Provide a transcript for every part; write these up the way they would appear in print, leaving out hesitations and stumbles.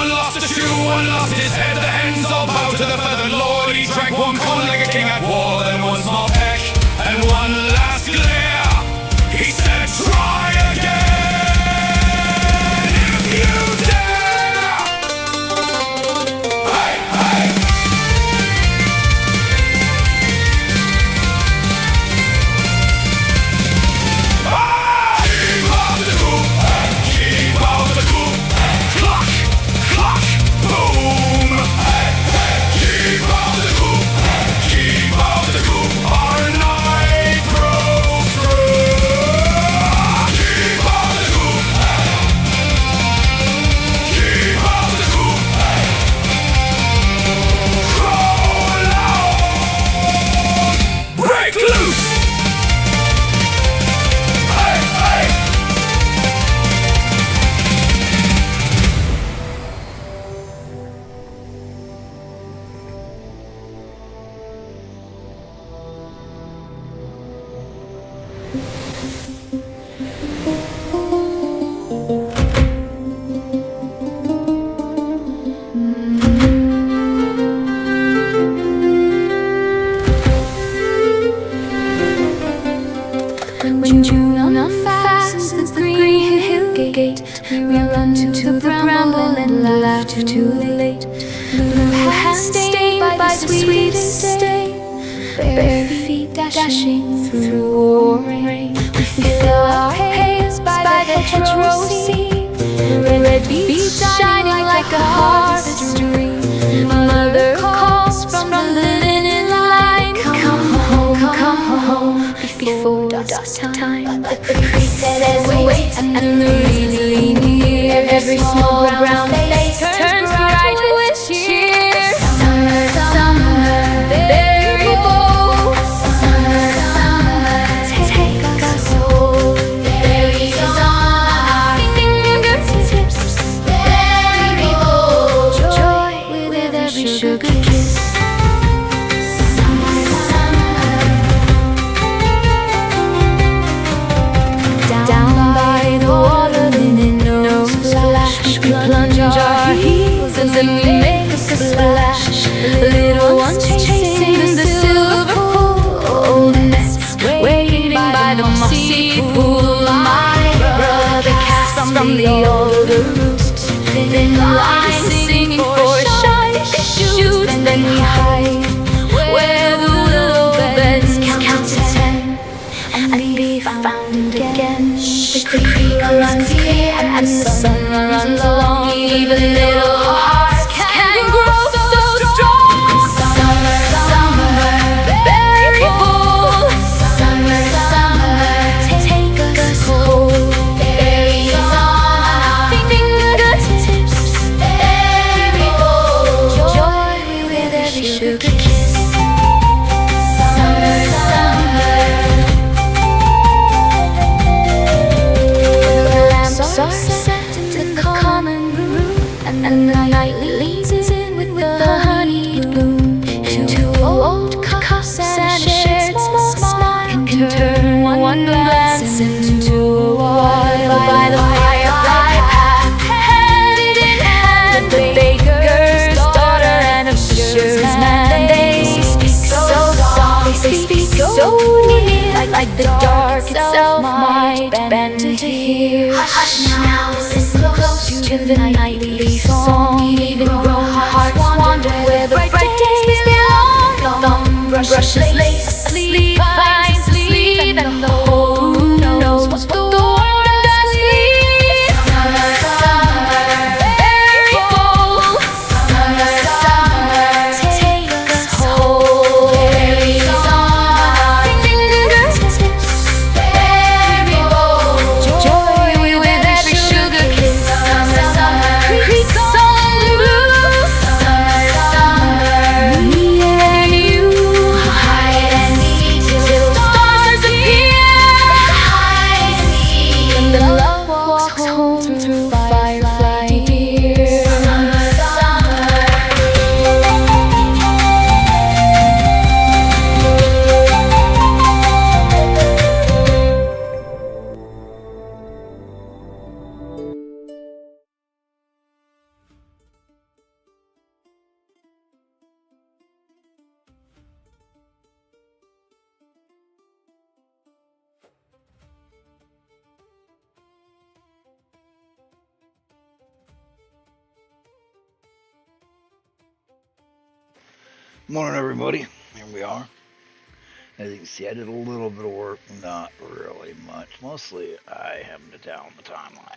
one lost a shoe, one lost his head. The hens all bow to the feathered lord. He drank one corn like a king at war, then one small peck and one last glare. He said, try again if you dare. Hey, hey. Keep out the coop, keep out the coop. Clock, clock, boom. Keep out the coop, keep out the coop. Our night broke through. Keep out the coop, keep out the coop. Crawl out, break loose. Hey, hey. When June fastens the green hill gate, we run to the bramble and laugh too late. Blue hands stained by sweetest stain, bare feet dashing through warm rain. We feel our pails by the hedgerow seam, red beads shining like a harvest dream. Mother calls from the linen line, come home before dusk time. The creek says wait, and the reeds lean near. Every small brown face turns bright with cheer. Summer, summer, very bold. Summer, summer, take us home. Berries on our fingertips, very bold. Joy with every sugar kiss. Summer, summer. Down by the water, linen nose flash. We plunge our heels and then we make a splash. Little ones chasing the silver pool. Old nets waiting by the mossy pool. My brother casts from the older roost. Thin line singing for shiny shoes. And then we hide where the willow beds count to 10 and be found again. The creek runs clear and the sun runs long. Even little hearts can grow so strong. Summer, summer, very bold. Summer, summer, take us home. Berries on our fingertips, very bold. Joy with every sugar kiss. Summer, summer. Are set in the common room, and the night leads in with the honey bloom. Two old cups and a shared smile can turn one glance into a while. By the firefly path, hand in hand, the baker's daughter and a fisher's man. They speak so soft, they speak so near, like the dark itself might bend to hear. Hush now, listen close to the nightly song. Even grown hearts wander where the bright days belong. Thumb brushes lace, asleep finds sleep, and the whole knows what the world does need. Summer, summer, very bold. Summer, summer, take us home. Berries on our fingertips, very bold. Joy with every sugar kiss. Summer, summer, creeks on the roof. Summer, summer, me and you hide and seek till Morning, everybody. Here we are. As you can see, I did a little bit of work, not really much. Mostly, I hemmed it down the timeline.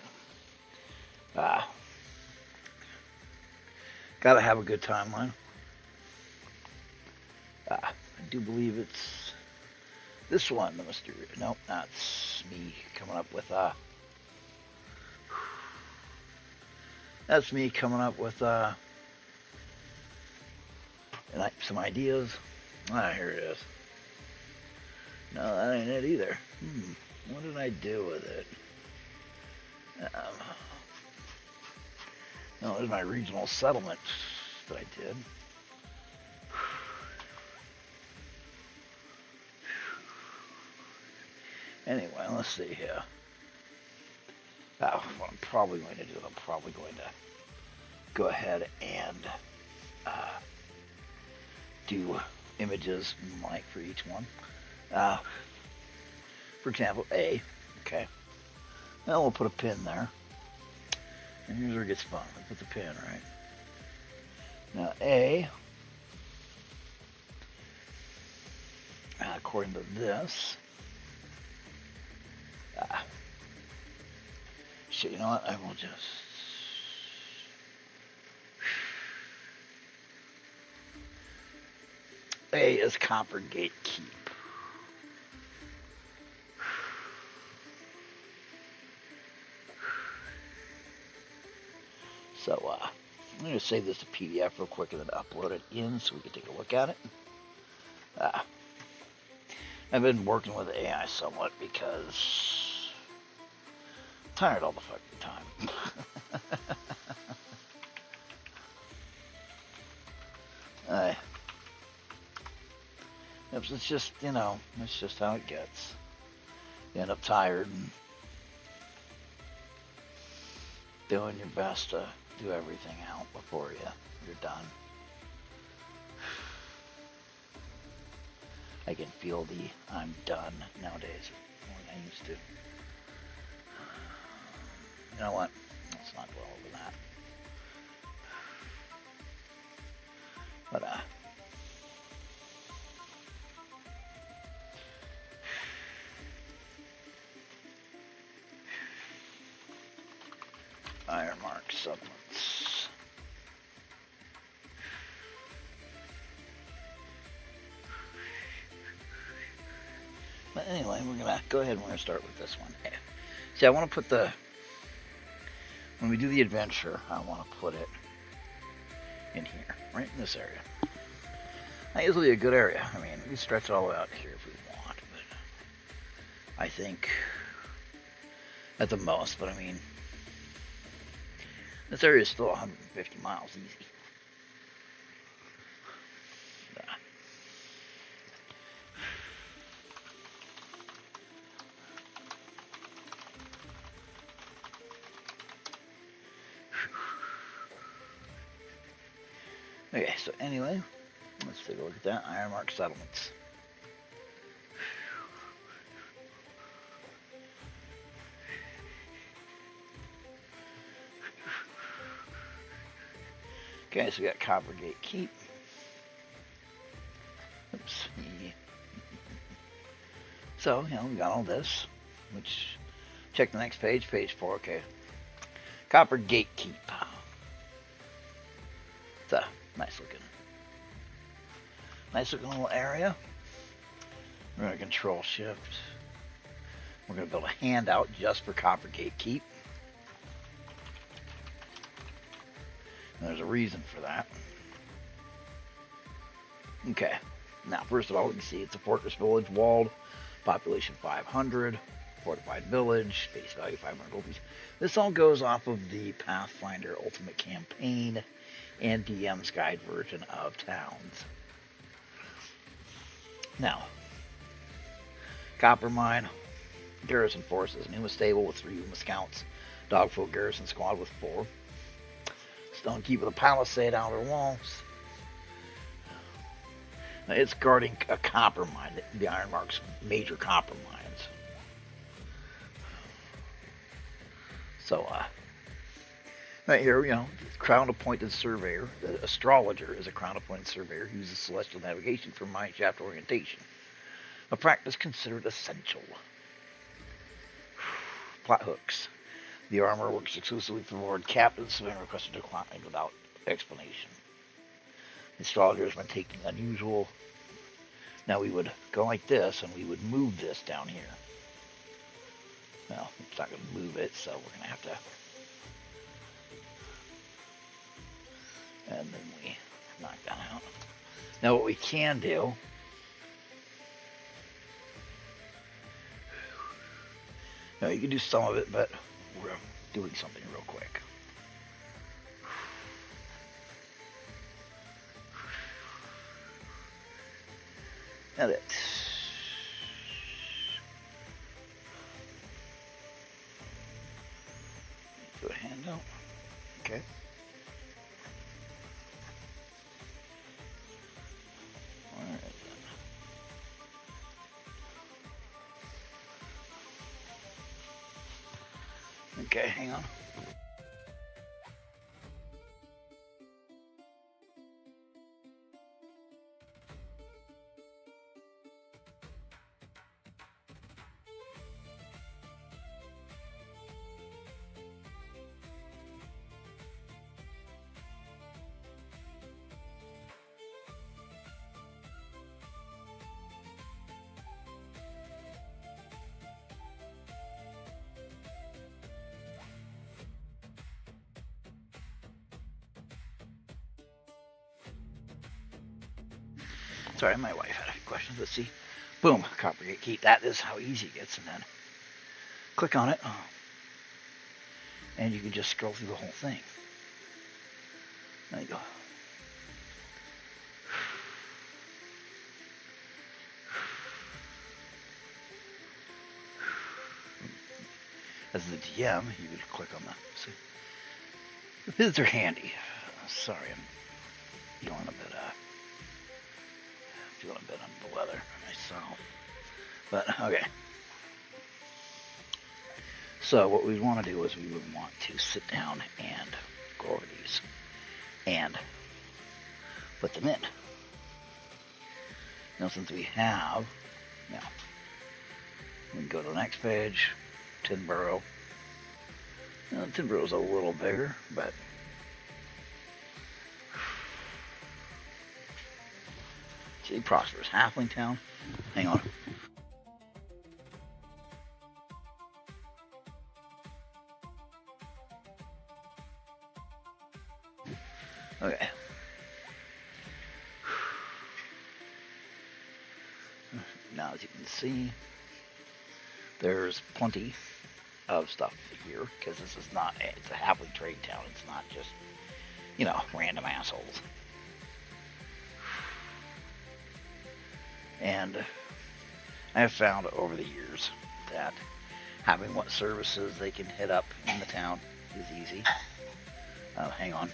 Gotta have a good timeline. I do believe it's this one, the mysterious. Nope, that's me coming up with That's me coming up with some ideas. Here it is. No, that ain't it either. What did I do with it? No, there's my regional settlement that I did. Anyway, let's see here. What I'm probably going to do, I'm probably going to go ahead and do images like for each one. For example, A. Okay. Now we'll put a pin there. And here's where it gets fun. We put the pin right. Now A, according to this, shit, you know what? I will just. A is Coppergate Keep. So, I'm going to save this to PDF real quick and then upload it in so we can take a look at it. I've been working with AI somewhat because I'm tired all the fucking time. It's just, it's just how it gets. You end up tired and doing your best to do everything out before you're done. I can feel the I'm done nowadays more than I used to. You know what? Let's not dwell over that. But Ironmark supplements. But anyway, we're gonna go ahead and we're gonna start with this one. See, I want to put when we do the adventure, I want to put it in here, right in this area. Not usually a good area. I mean, we stretch it all the way out here if we want, but I think at the most. But I mean, this area is still 150 miles easy. Okay, so anyway, let's take a look at that. Ironmark settlements. Okay, so we got Coppergate Keep. Oops. So, we got all this, which, check the next page, page 4, okay. Coppergate Keep. It's a nice looking little area. We're going to control shift. We're going to build a handout just for Coppergate Keep. And there's a reason for that. Okay. Now, first of all, we can see it's a fortress village, walled, population 500, fortified village, face value 500 rupees. This all goes off of the Pathfinder Ultimate Campaign and DM's Guide version of towns. Now, Copper Mine, Garrison Forces, Numa Stable with 3 Numa Scouts, Dogfoot Garrison Squad with 4, Stone Keep with a Palisade outer walls. Now, it's guarding a copper mine, the Ironmark's major copper mines. So, Right here, crown-appointed surveyor. The astrologer is a crown-appointed surveyor who uses celestial navigation for mineshaft orientation, a practice considered essential. Plot hooks. The armor works exclusively for Lord Captain, so being requested to decline without explanation. The astrologer has been taking unusual. Now we would go like this, and we would move this down here. Well, it's not going to move it, so we're going to have to. And then we knock that out. Now what we can do. Now you can do some of it, but we're doing something real quick. Now that. Do a handout. Okay. Alright then. Okay, hang on. Sorry, my wife had a few questions. Let's see. Boom, Coppergate Keep. That is how easy it gets. And then click on it. And you can just scroll through the whole thing. There you go. As the DM, you would click on the. See, the vids are handy. Sorry, I'm feeling a bit under the weather myself. But okay. So what we want to do is we would want to sit down and go over these and put them in. Now since we have, we can go to the next page. Tinborough. Now, Tinborough's a little bigger, but see, prosperous halfling town. Hang on. Okay. Now, as you can see, there's plenty of stuff here because this is not. It's a halfling trade town. It's not just, random assholes. And I have found over the years that having what services they can hit up in the town is easy. Hang on.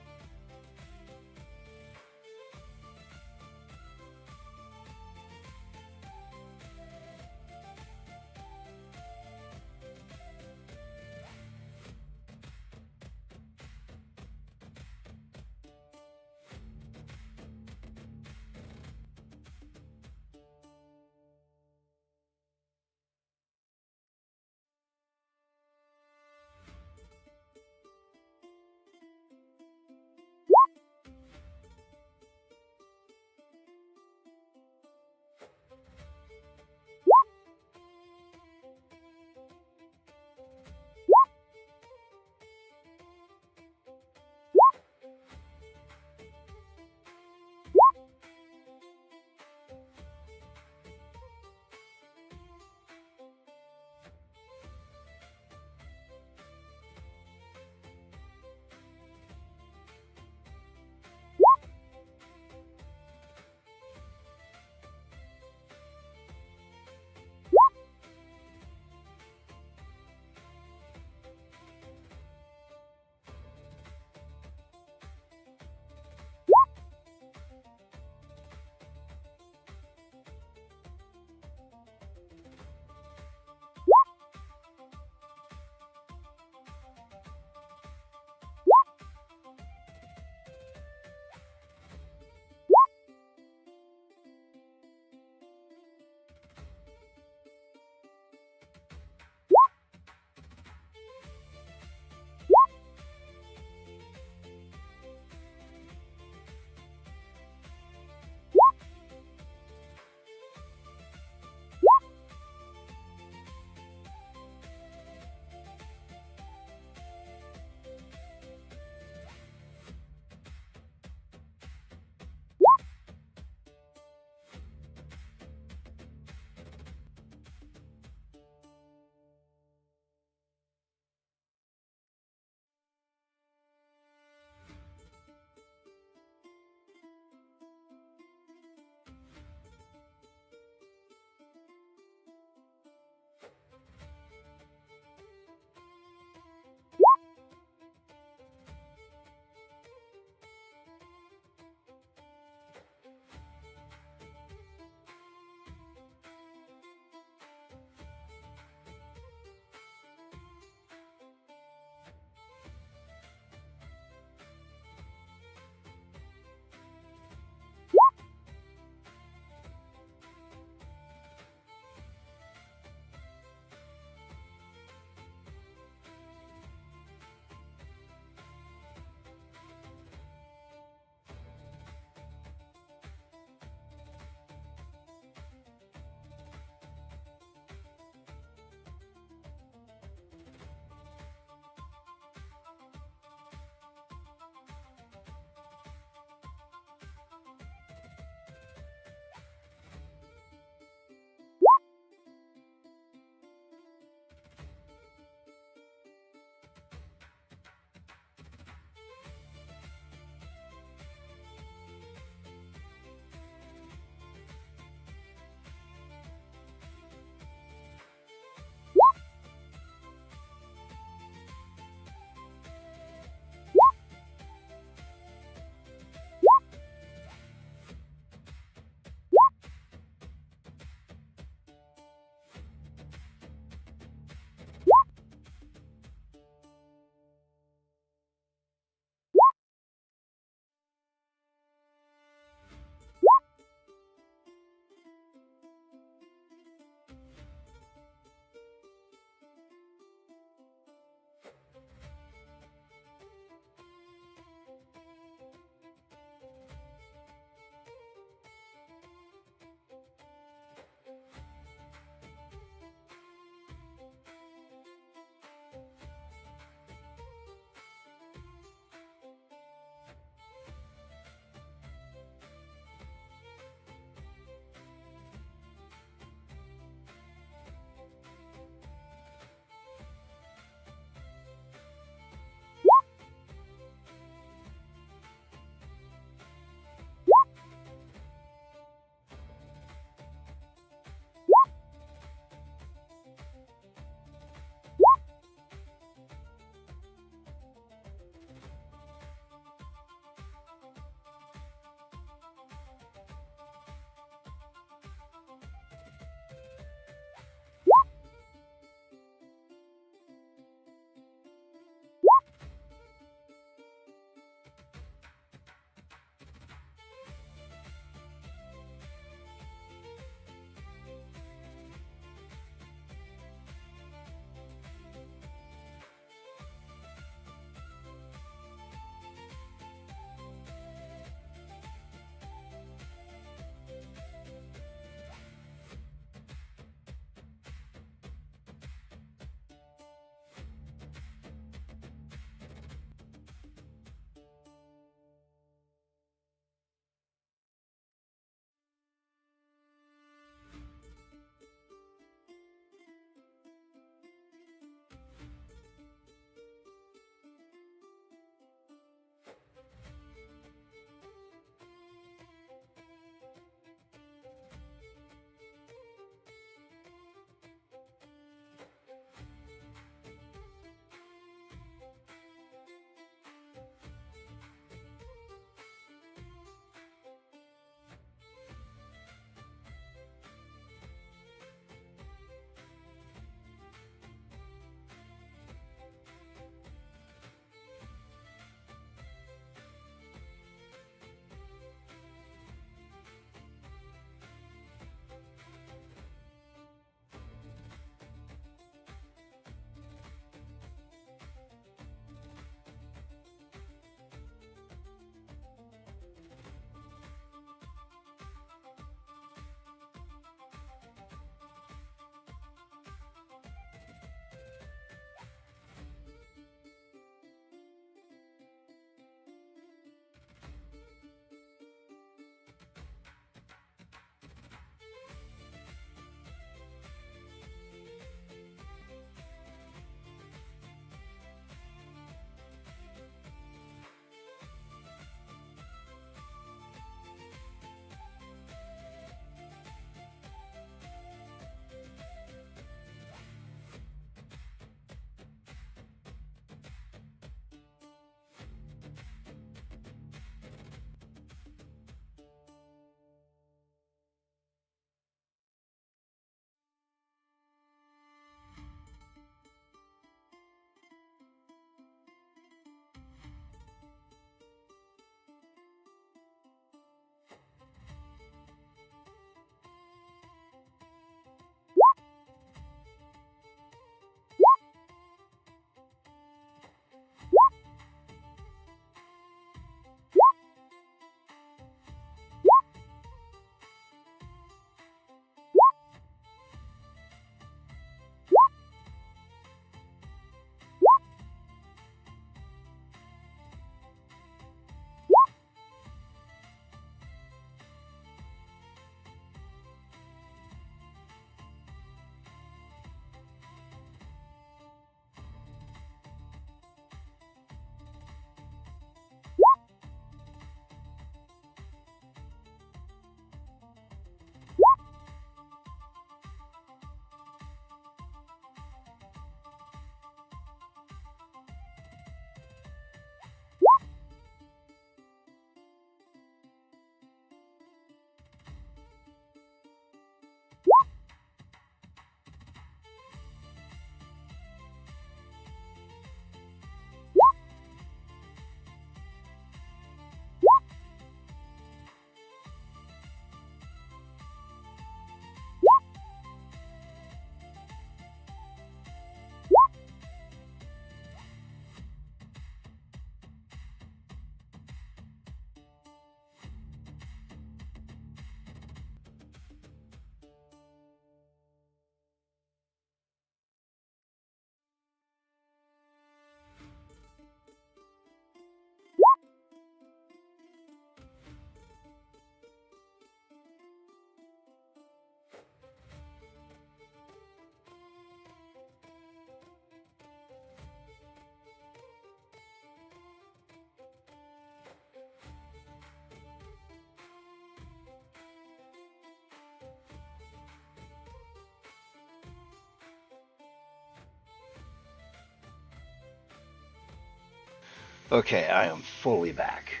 Okay, I am fully back.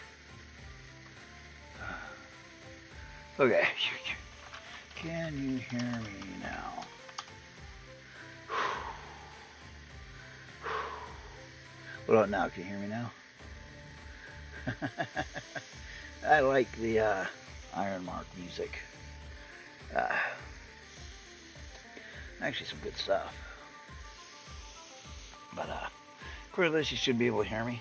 Okay. Can you hear me now? What about now? Can you hear me now? I like the Ironmark music. Actually, some good stuff. But, Corliss, you should be able to hear me.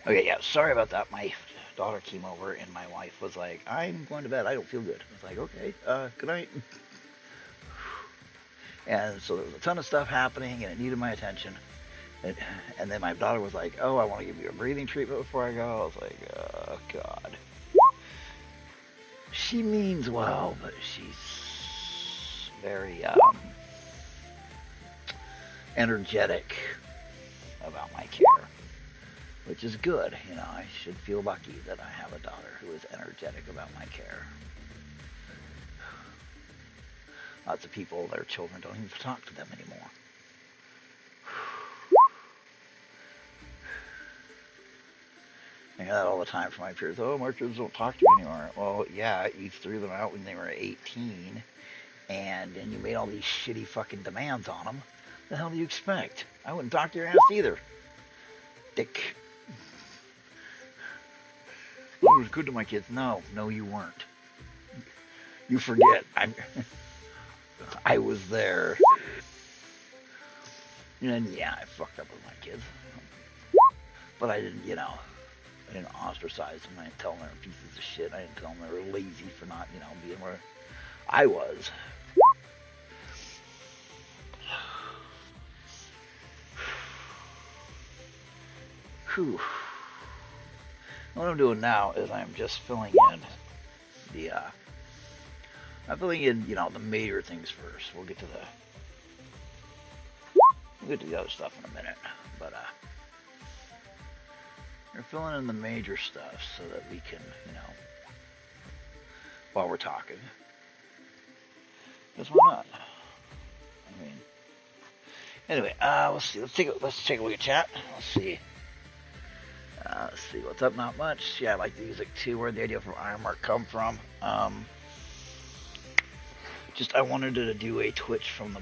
Okay, yeah, sorry about that. My daughter came over and my wife was like, I'm going to bed. I don't feel good. I was like, okay, good night. And so there was a ton of stuff happening and it needed my attention. And then my daughter was like, oh, I want to give you a breathing treatment before I go. I was like, oh, God. She means well, but she's very energetic about my care, which is good. You know, I should feel lucky that I have a daughter who is energetic about my care. Lots of people, their children don't even talk to them anymore. I hear that all the time from my peers. Oh, my kids don't talk to me anymore. Well, yeah, you threw them out when they were 18, and then you made all these shitty fucking demands on them. The hell do you expect? I wouldn't talk to your ass either. Dick. I was good to my kids. No, you weren't. You forget. I was there. And yeah, I fucked up with my kids. But I didn't, I didn't ostracize them. I didn't tell them they were pieces of shit. I didn't tell them they were lazy for not, being where I was. Whew. What I'm doing now is I'm just filling in the major things first. We'll get to the other stuff in a minute. But we're filling in the major stuff so that we can, while we're talking. Because why not? I mean, anyway, let's see. Let's take a look at chat. Let's see what's up. Not much. Yeah, I like the music too. Where'd the idea from Ironmark come from? I wanted to do a Twitch from the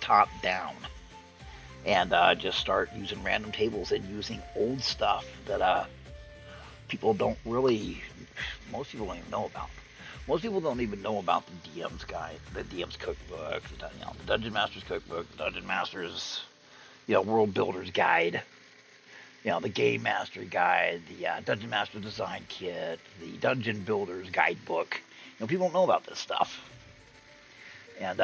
top down, and just start using random tables and using old stuff that most people don't even know about. Most people don't even know about the DM's guide, the DM's cookbook, the Dungeon Master's cookbook, the Dungeon Master's, World Builder's guide, the Game Master guide, the Dungeon Master design kit, the Dungeon Builder's guidebook. People don't know about this stuff. And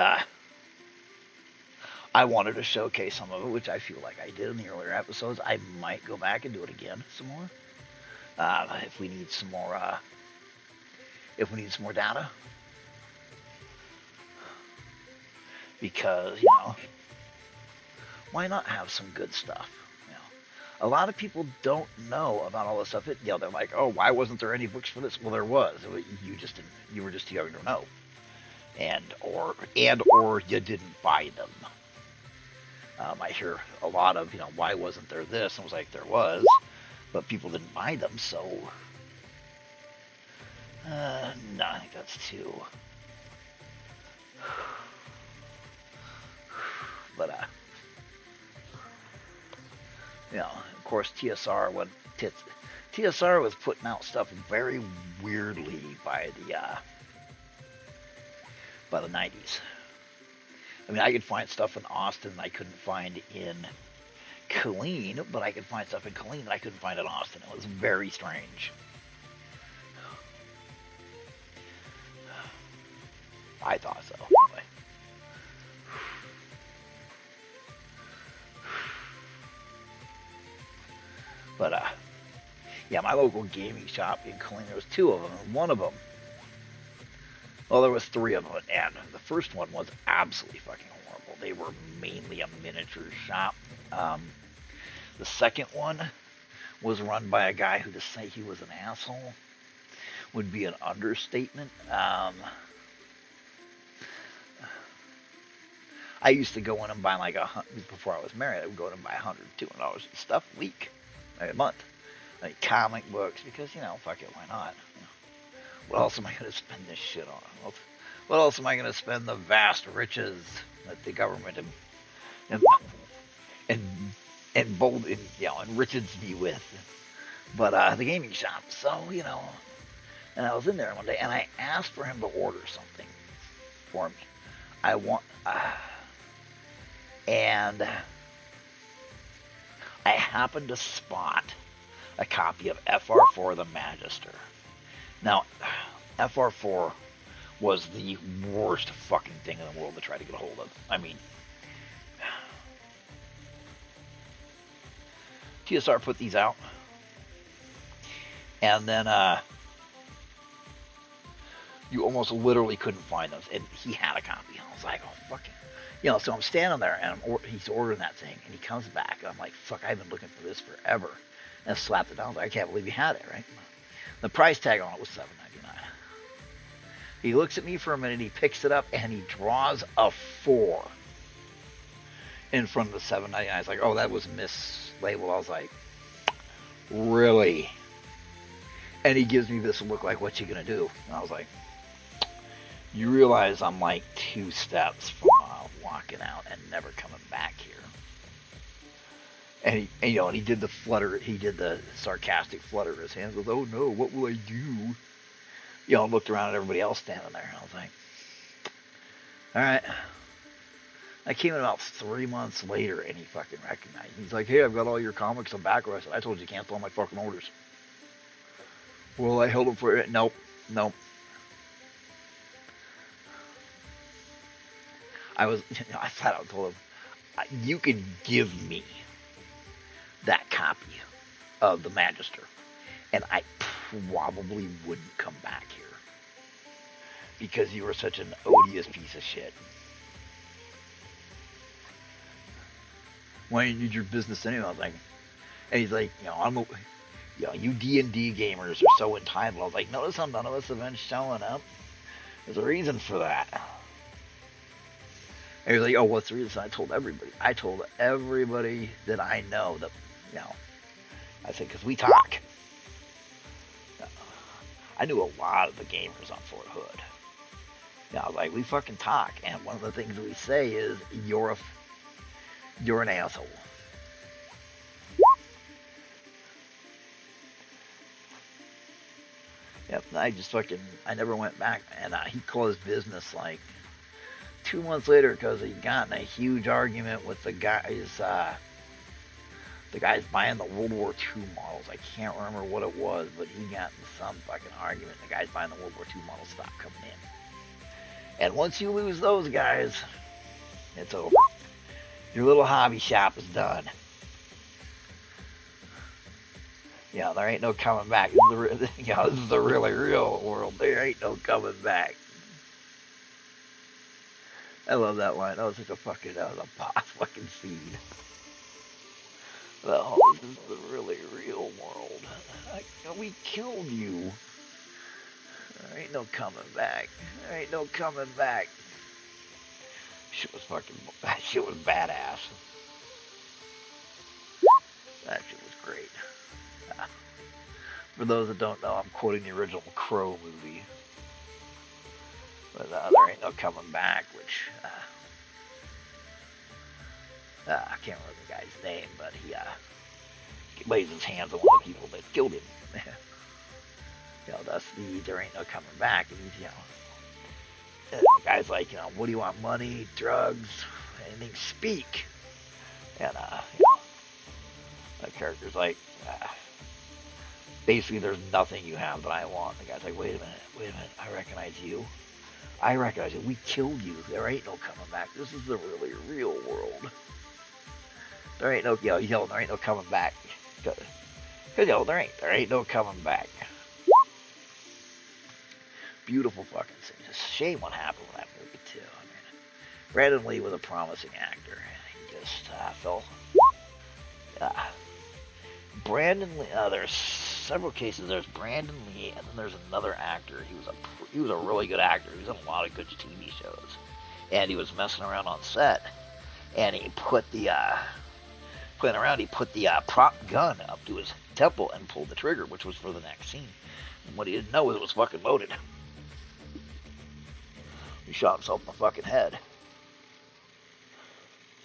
I wanted to showcase some of it, which I feel like I did in the earlier episodes. I might go back and do it again some more. If we need some more data. Because, why not have some good stuff? A lot of people don't know about all this stuff. They're like, oh, why wasn't there any books for this? Well, there was. You just didn't. You were just too young to know. Or you didn't buy them. I hear a lot of, why wasn't there this? And I was like, there was, but people didn't buy them, so no, I think that's too. But of course, TSR was putting out stuff very weirdly by the 90s. I mean, I could find stuff in Austin I couldn't find in Killeen, but I could find stuff in Killeen that I couldn't find in Austin. It was very strange. I thought so, anyway. But, my local gaming shop in Killeen, there was two of them, and one of them, well, there was three of them, and the first one was absolutely fucking horrible. They were mainly a miniature shop. The second one was run by a guy who, to say he was an asshole would be an understatement. I used to go in and buy like before I was married, I would go in and buy $100, $200 of stuff a week, a month. Like comic books, because, fuck it, why not? What else am I going to spend this shit on? What else am I going to spend the vast riches that the government enriches me with? But the gaming shop. So, and I was in there one day, and I asked for him to order something for me. And I happened to spot a copy of FR4 The Magister. Now, FR4 was the worst fucking thing in the world to try to get a hold of. I mean, TSR put these out, and then you almost literally couldn't find those, and he had a copy. I was like, oh, fucking, so I'm standing there, and he's ordering that thing, and he comes back, and I'm like, fuck, I've been looking for this forever, and I slapped it down. I was like, I can't believe you had it, right? The price tag on it was $7.99. He looks at me for a minute, he picks it up, and he draws a 4 in front of the $7.99. I was like, oh, that was mislabeled. I was like, really? And he gives me this look like, what you gonna do? And I was like, you realize I'm like 2 steps from walking out and never coming back here. And he did the flutter, he did the sarcastic flutter of his hands. Goes, oh no, what will I do? Looked around at everybody else standing there. And I was like, all right. I came in about 3 months later, and he fucking recognized me. He's like, hey, I've got all your comics on back. I said, I told you to cancel all my fucking orders. Well, I held them for it. Nope. I flat out told him, you can give me that copy of the Magister, and I probably wouldn't come back here because you were such an odious piece of shit. Why do you need your business anyway? I was like, and he's like, you D&D gamers are so entitled. I was like, notice how none of us have been showing up? There's a reason for that. And he's like, oh, what's the reason? I told everybody that I know that, I said, because we talk. I knew a lot of the gamers on Fort Hood. I was like, we fucking talk. And one of the things we say is, you're an asshole. Yep, I never went back. And he closed business like 2 months later because he got in a huge argument with the guys buying the World War II models. I can't remember what it was, but he got in some fucking argument. The guys buying the World War II models stopped coming in. And once you lose those guys, it's over. Your little hobby shop is done. There ain't no coming back. This is the really real world. There ain't no coming back. I love that line. That was a boss fucking scene. Well, this is the really real world. We killed you. There ain't no coming back. There ain't no coming back. Shit was badass. That shit was great. For those that don't know, I'm quoting the original Crow movie. But there ain't no coming back, which I can't remember the guy's name, but he lays his hands on one of the people that killed him. That's there ain't no coming back. And he's, the guy's like, what do you want? Money, drugs, anything? Speak. And that character's like, basically, there's nothing you have that I want. The guy's like, wait a minute, I recognize you. We killed you. There ain't no coming back. This is the really real world. There ain't no, there ain't no coming back. Cause there ain't no coming back. Beautiful fucking scene. It's a shame what happened with that movie too. I mean, Brandon Lee was a promising actor, and he just fell. Brandon Lee. There's several cases. There's Brandon Lee, and then there's another actor. He was a really good actor. He was in a lot of good TV shows, and he was messing around on set, and he put the playing around. He put the prop gun up to his temple and pulled the trigger, which was for the next scene. And what he didn't know was it was fucking loaded. He shot himself in the fucking head.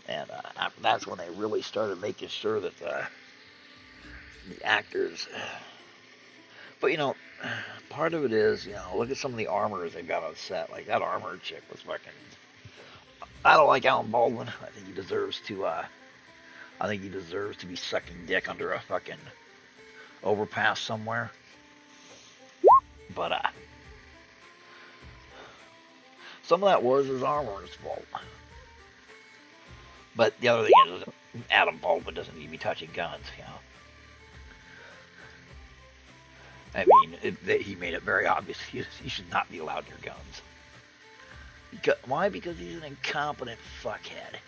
And after that's when they really started making sure that the actors. But you know, part of it is, you know, look at some of the armors they got on set. Like that armor chick was fucking. I don't like Alan Baldwin. I think he deserves to. I think he deserves to be sucking dick under a fucking overpass somewhere. But some of that was his armor's fault. But the other thing is, Adam Baldwin doesn't need to be touching guns, you know. I mean, he made it very obvious he should not be allowed near guns. Why? Because he's an incompetent fuckhead.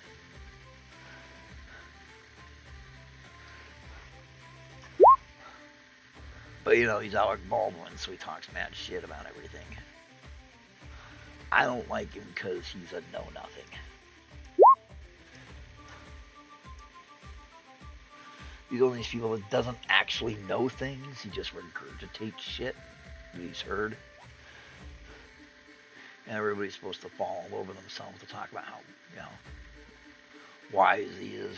But you know, he's Alec Baldwin, so he talks mad shit about everything. I don't like him because he's a know-nothing. He's one of these people that doesn't actually know things. He just regurgitates shit that he's heard. And everybody's supposed to fall all over themselves to talk about how, you know, wise he is.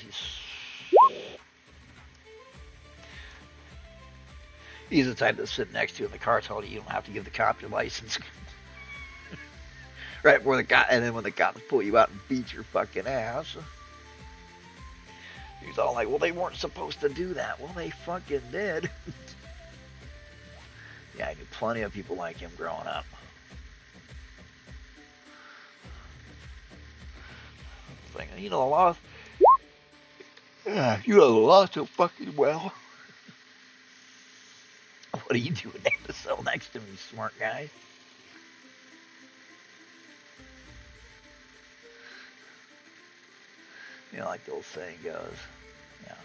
He's the type that's sitting next to you in the car telling you don't have to give the cop your license. Right before the cop, and then when the cops pull you out and beat your fucking ass. He's all like, well, they weren't supposed to do that. Well, they fucking did. Yeah, I knew plenty of people like him growing up. You know the law. You know the law so fucking well. What are you doing in the cell next to me, smart guy? You know, like the old saying goes, yeah.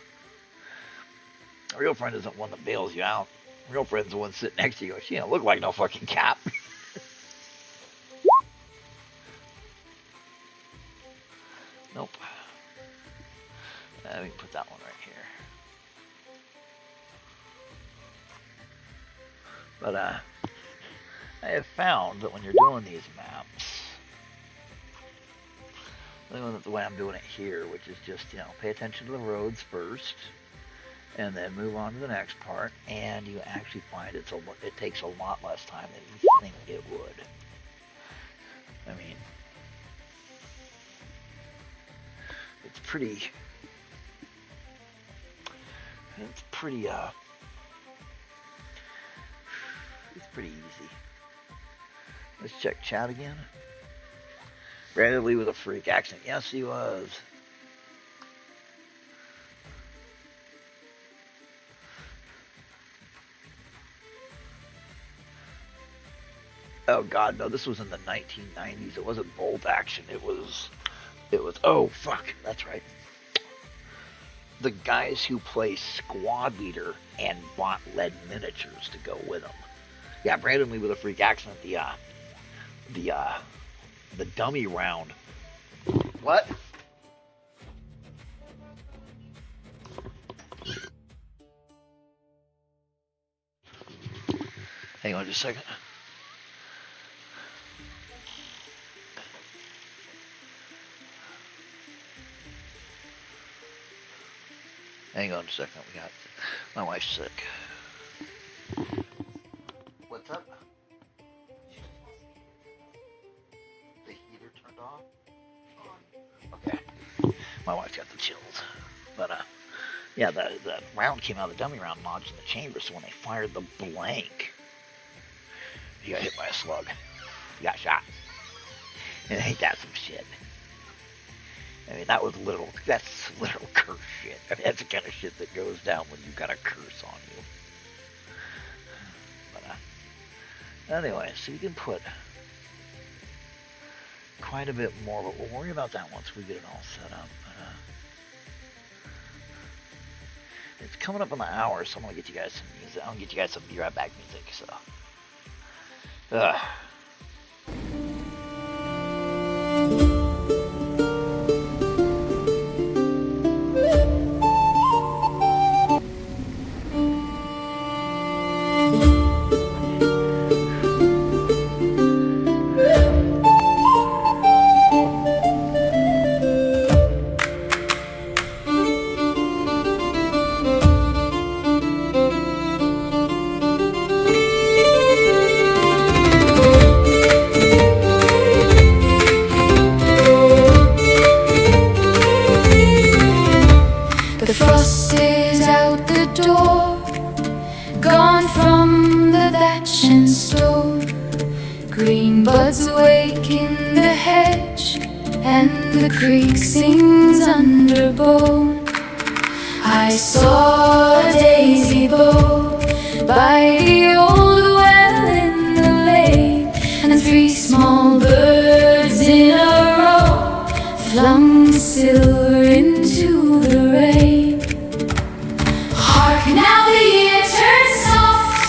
A real friend isn't one that bails you out. A real friend's the one sitting next to you. She don't look like no fucking cop. Nope. Let me put that one right here. But I have found that when you're doing these maps, the way I'm doing it here, which is just, you know, pay attention to the roads first, and then move on to the next part, and you actually find it takes a lot less time than you think it would. I mean, it's pretty easy. Let's check chat again. Brandon Lee with a freak accent. Yes, he was. Oh God, no! This was in the 1990s. It wasn't bolt action. It was. Oh fuck! That's right. The guys who play Squad Leader and bought lead miniatures to go with them. Yeah, Brandon Lee with a freak accent. The dummy round. What? Hang on just a second. Hang on a second. My wife's sick. What's up? The heater turned off? Okay. My wife got the chills. But, yeah, the round came out of the dummy round, lodged in the chamber, so when they fired the blank, he got hit by a slug. He got shot. And ain't that some shit? I mean, that's literal curse shit. I mean, that's the kind of shit that goes down when you've got a curse on you. But, anyway, so you can put quite a bit more, but we'll worry about that once we get it all set up. It's coming up on the hour, so I'm going to get you guys some music. I'm going to get you guys some Be Right Back music, so. and the creek sings underbone. I saw a daisy bow by the old well in the lane, and 3 small birds in a row flung silver into the rain. Hark now the year turns soft,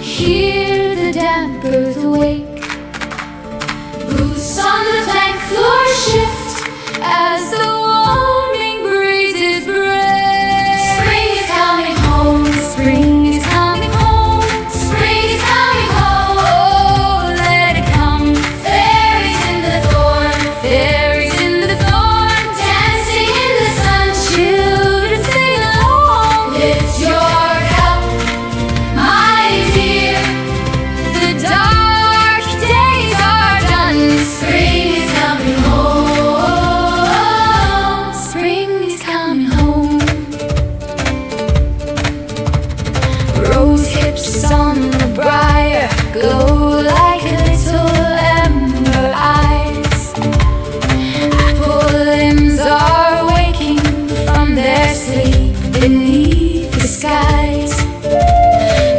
hear the damp earth wake. Boots on the plank floor shift as the warming breezes break. Spring is coming home, spring is coming home, spring is coming home. Oh, let it come. Fairies in the thorn, fairies in the thorn, dancing in the sun. Children sing along. Lift your cup, my dear. The dark days are done. Spring is coming home. Spring is coming home. Rose hips on the briar glow like little ember eyes. Apple limbs are waking from their sleep beneath the skies.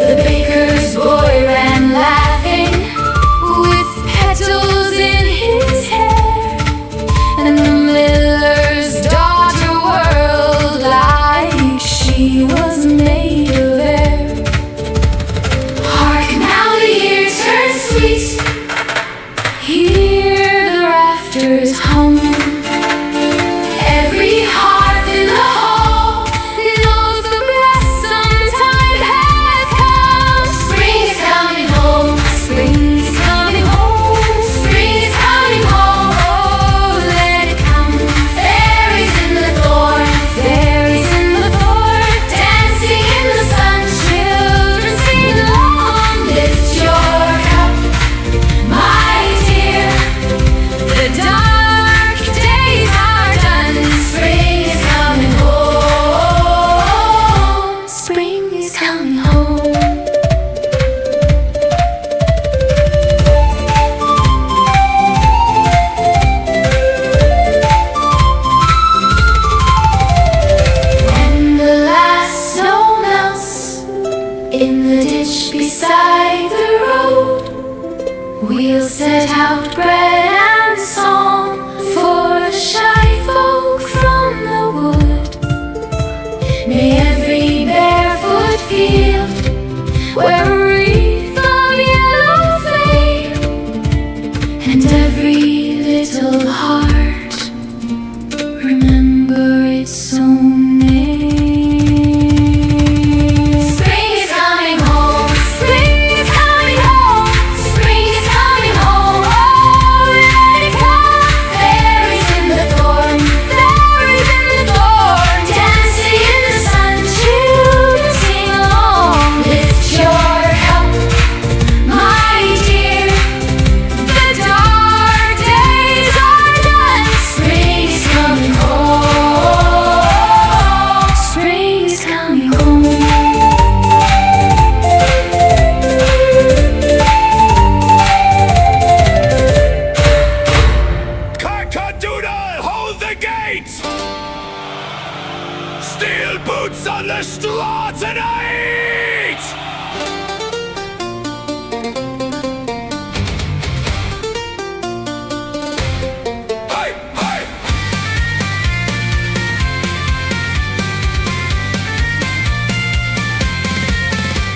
The baker's boy ran laughing with petals in his hair, and the miller's daughter whirled like she was made of air. Hark now the year turns sweet, hear the rafters hum. Every hearth in the hall knows the blossom time has come. Spring is coming home, spring is coming home, spring is coming home. Oh, let it come. Fairies in the thorn, fairies in the thorn, dancing in the sun. Children sing along. Lift your cup, my dear. The dark days are done. Spring is coming home. Spring is coming home. When the last snow melts in the ditch beside the road, we'll set out bread and song for the shy folk from the wood. May every barefoot field wear a wreath of yellow flame, and every little heart remember its own name. Spring is coming home, spring is coming home, spring is coming home. Oh, let it come. Fairies in the thorn, fairies in the thorn, dancing in the sun. Children sing along. Lift your cup, my dear. The dark days are done. Spring is coming home. Spring is coming home. Cock-a-doodle, hold the gate! Steel boots on the straw tonight! Hey, hey!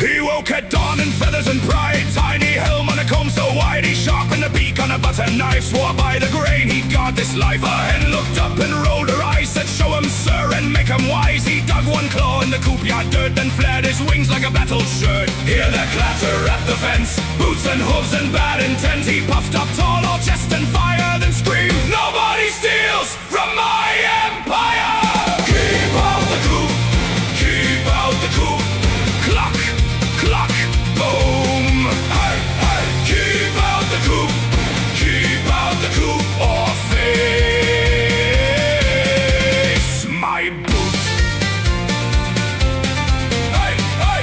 He woke at dawn in feathers and pride. Tiny helm on a comb so wide, he sharpened the beak on a butter knife. Swore by the grain he'd guard this life. A hen looked up and rolled her eyes, said, "Show him, sir, and make him wise." He dug one claw in the coop yard dirt, then flared his wings like a battle shirt. Hear the clatter at the fence, boots and hooves and bad intent. He puffed up tall, all chest and fire, then screamed, "Nobody steals from my empire!" Keep out the coop, keep out the coop. Cluck, cluck, boom. Hey, hey, keep out the coop, keep out the coop, or face my boot. Hey, hey.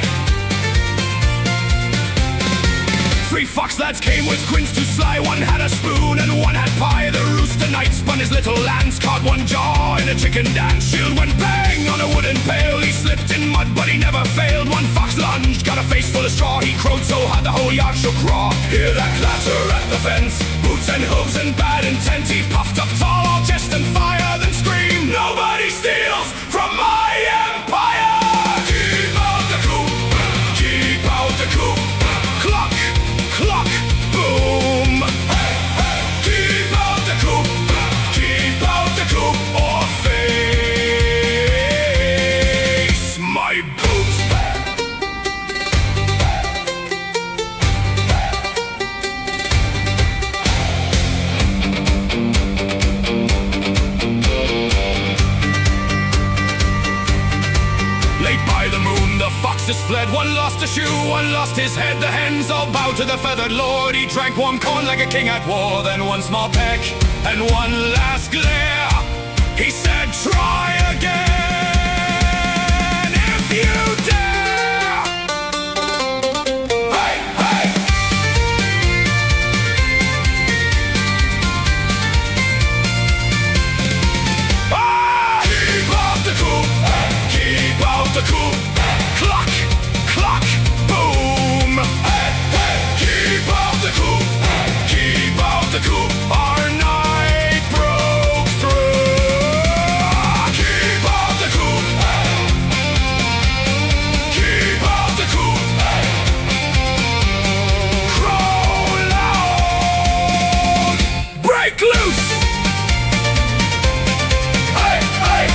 3 fox lads came with quins to sly. One had a spoon and one had pie. The rooster night his little lance, caught one jaw in a chicken dance. Shield went bang on a wooden pail. He slipped in mud, but he never failed. One fox lunged, got a face full of straw. He crowed so hard the whole yard shook raw. Hear that clatter at the fence, boots and hooves and bad intent. He puffed up tall, all chest and fire, then screamed, "Nobody steals from my empire!" Keep out the coop, keep out the coop. Cluck, cluck, boom. Keep out the coop, keep out the coop, or face my boots. Late by the moon, the foxes fled. One lost a shoe, one lost his head. The hens all bowed to the feathered lord. He drank warm corn like a king at war. Then one small peck and one last glare. He said, "Try again if you dare." Hey, hey. Ah! Keep out the coop, keep out the coop. Cluck, cluck, boom. Hey, hey. Keep out the coop, keep out the coop. Our night broke through. Keep out the coop, keep out the coop. Crow loud, break loose. Hey, hey.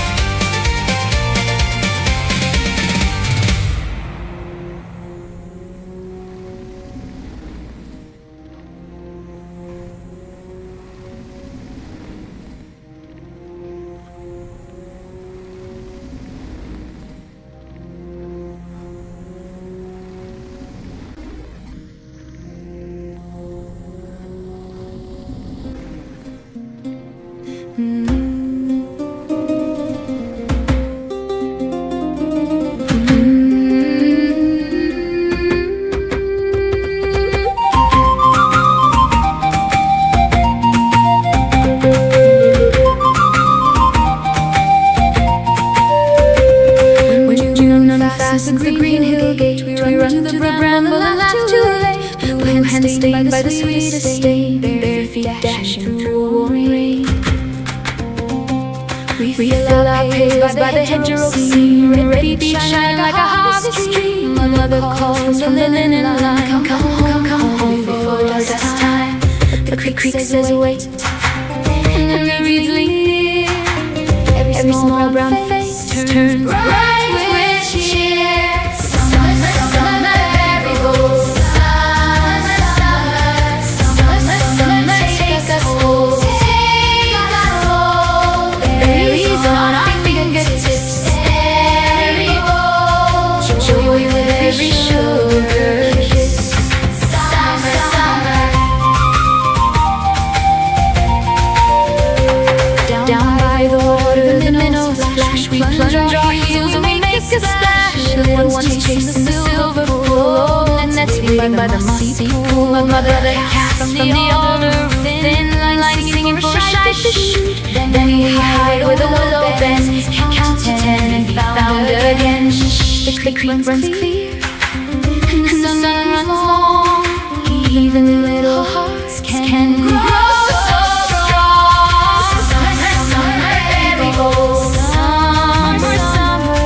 Fastens the green hill gate, we run to the bramble and laugh too late. Blue hands stained by the sweetest stain, bare feet dashing through a warm rain. We fill our pails by the hedgerow seam, ready to shine like a harvest tree. Mother calls from the linen line, come home, come home before it's time. But the creek says wait, and the reeds lean near. Every small brown face turns bright with cheer. Summer, summer, marigold. Summer, summer, summer, summer, take us home. Take us home. Berries on our fingertips. Berry bowl. Joy with every sugar kiss. Summer, summer. Down by the water, the minnows flash. We plunge our heels and we make a splash. Little ones chasing the silver pool, and that's leading by the mossy pool. Mother cat from the alder, thin line singing for a shy fish. Then we hide where the willow bends, count to 10 and be found again. The creek runs clear, and the sun runs long. Even little hearts can grow so strong. Summer, summer, every bowl. Summer, summer,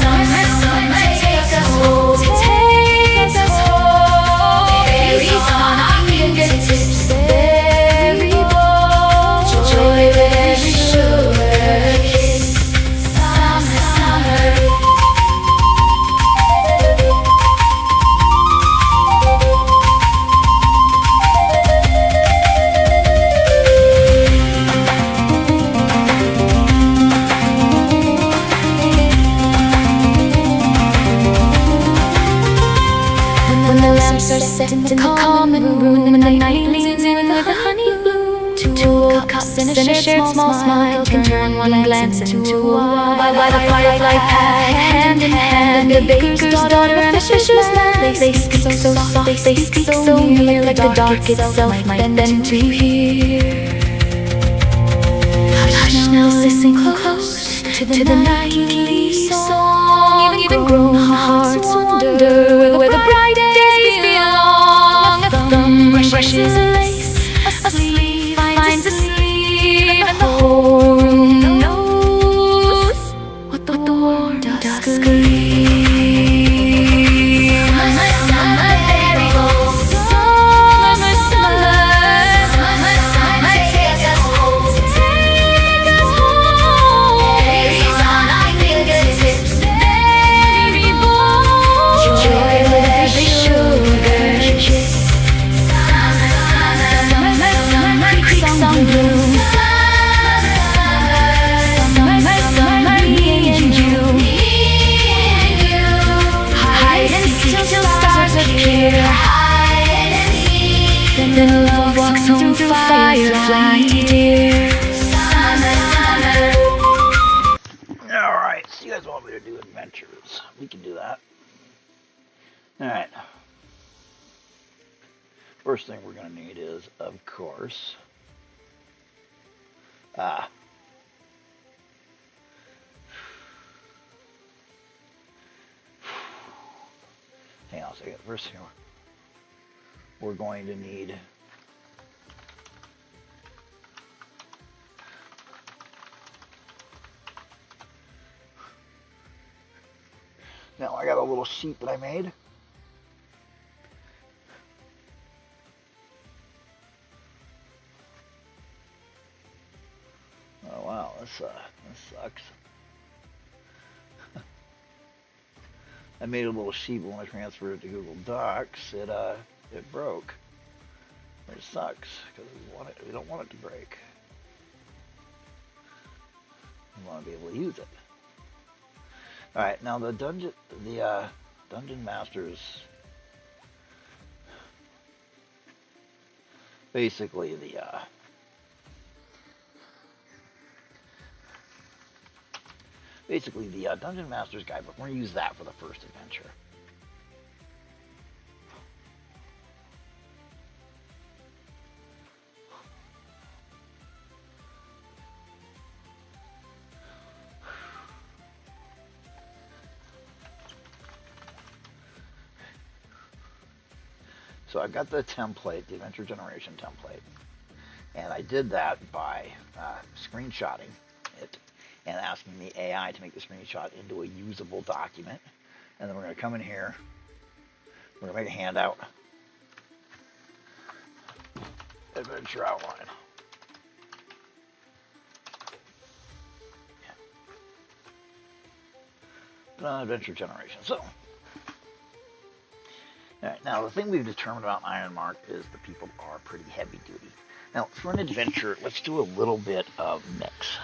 summer, summer, take us home. Take us home. Berries on our fingertips. Berry bowl. Joy with every sugar kiss. Summer, summer. When the lamps are set in the common room, and the night leans in with a honey bloom. Two old cups and a shared small smile can turn one glance into a while. By the firelight path, hand in hand, the baker's daughter and a fisher's man. They speak so soft, they speak so near, like the dark itself might bend to hear. to the nightly song. Even grown hearts wonder where the bright days belong. A thumb brushes a lace, asleep finds a sleeve, and the whole room knows what the warm dusk leaves. Then love walks home through firefly tears. Alright, so you guys want me to do adventures. We can do that. Alright. First thing we're going to need is, of course, hang on a second. First thing we're going to need now I got a little sheet that I made. Oh wow, this sucks. I made a little sheet, but when I transferred it to Google Docs, it broke. It sucks because we don't want it to break. We want to be able to use it. All right, now the dungeon masters, basically the dungeon master's guide, but we're gonna use that for the first adventure. So I've got the template, the Adventure Generation template, and I did that by screenshotting it and asking the AI to make the screenshot into a usable document. And then we're going to come in here, we're going to make a handout, adventure outline. Put on Adventure Generation. So, alright, now the thing we've determined about Ironmark is the people are pretty heavy duty. Now, for an adventure, let's do a little bit of mix.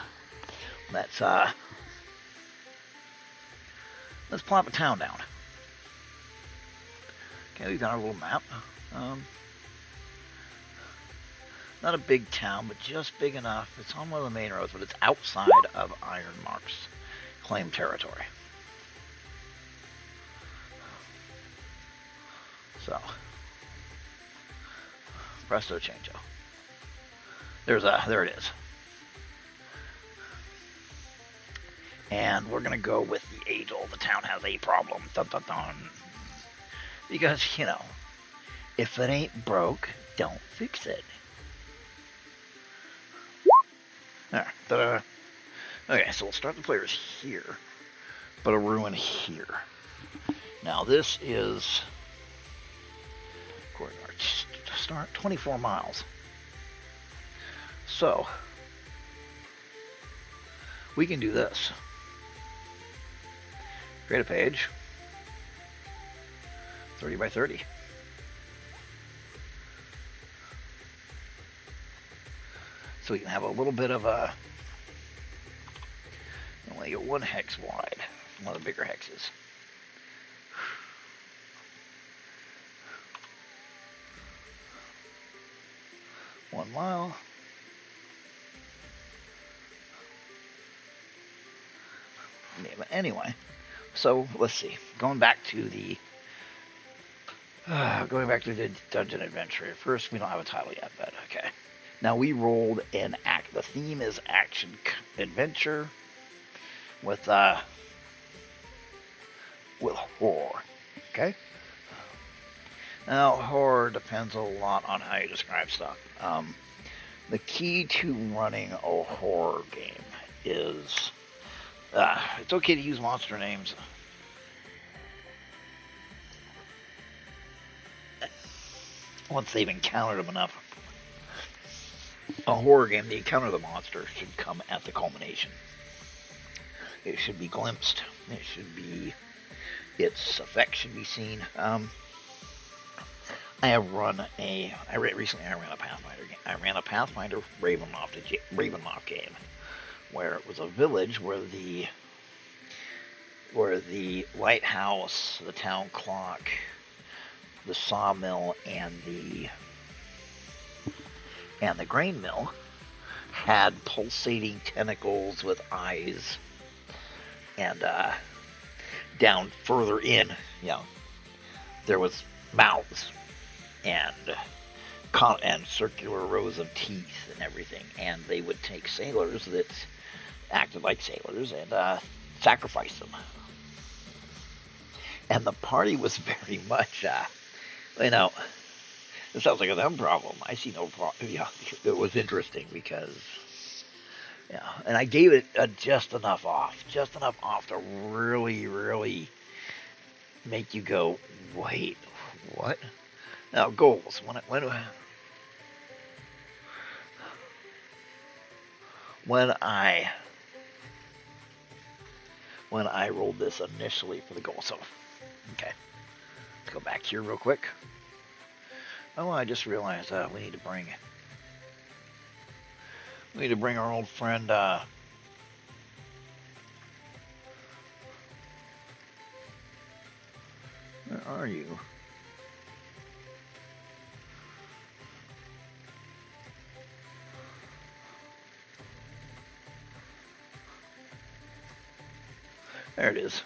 Let's plop a town down. Okay, we've got our little map. Not a big town, but just big enough. It's on one of the main roads, but it's outside of Ironmark's claimed territory. So, presto changeo. There it is. And we're gonna go with the age-old, the town has a problem. Dun, dun, dun. Because, you know, if it ain't broke, don't fix it. Alright, okay, so we'll start the players here, but a ruin here. Now this is, according to our start, 24 miles. So, we can do this. Create a page, 30 by 30. So we can have a little bit of a, only get one hex wide, one of the bigger hexes. One mile. Anyway, so let's see. Going back to the dungeon adventure. First, we don't have a title yet, but okay. Now we rolled an act. The theme is action adventure, with horror. Okay. Now, horror depends a lot on how you describe stuff. The key to running a horror game is it's okay to use monster names. Once they've encountered them enough. A horror game, the encounter of the monster should come at the culmination. It should be glimpsed. It should be, its effects should be seen. Recently I ran a Pathfinder game. I ran a Pathfinder Ravenloft game, where it was a village where the lighthouse, the town clock, the sawmill, and the grain mill had pulsating tentacles with eyes, and down further in, there was mouths and circular rows of teeth and everything, and they would take sailors that acted like sailors and sacrifice them. And the party was very much, it sounds like a them problem. I see no problem. It was interesting because, and I gave it just enough off to really, really make you go, wait, what? Now, goals. When I rolled this initially for the goal, so okay, let's go back here real quick. Oh, I just realized we need to bring our old friend. Where are you? There it is.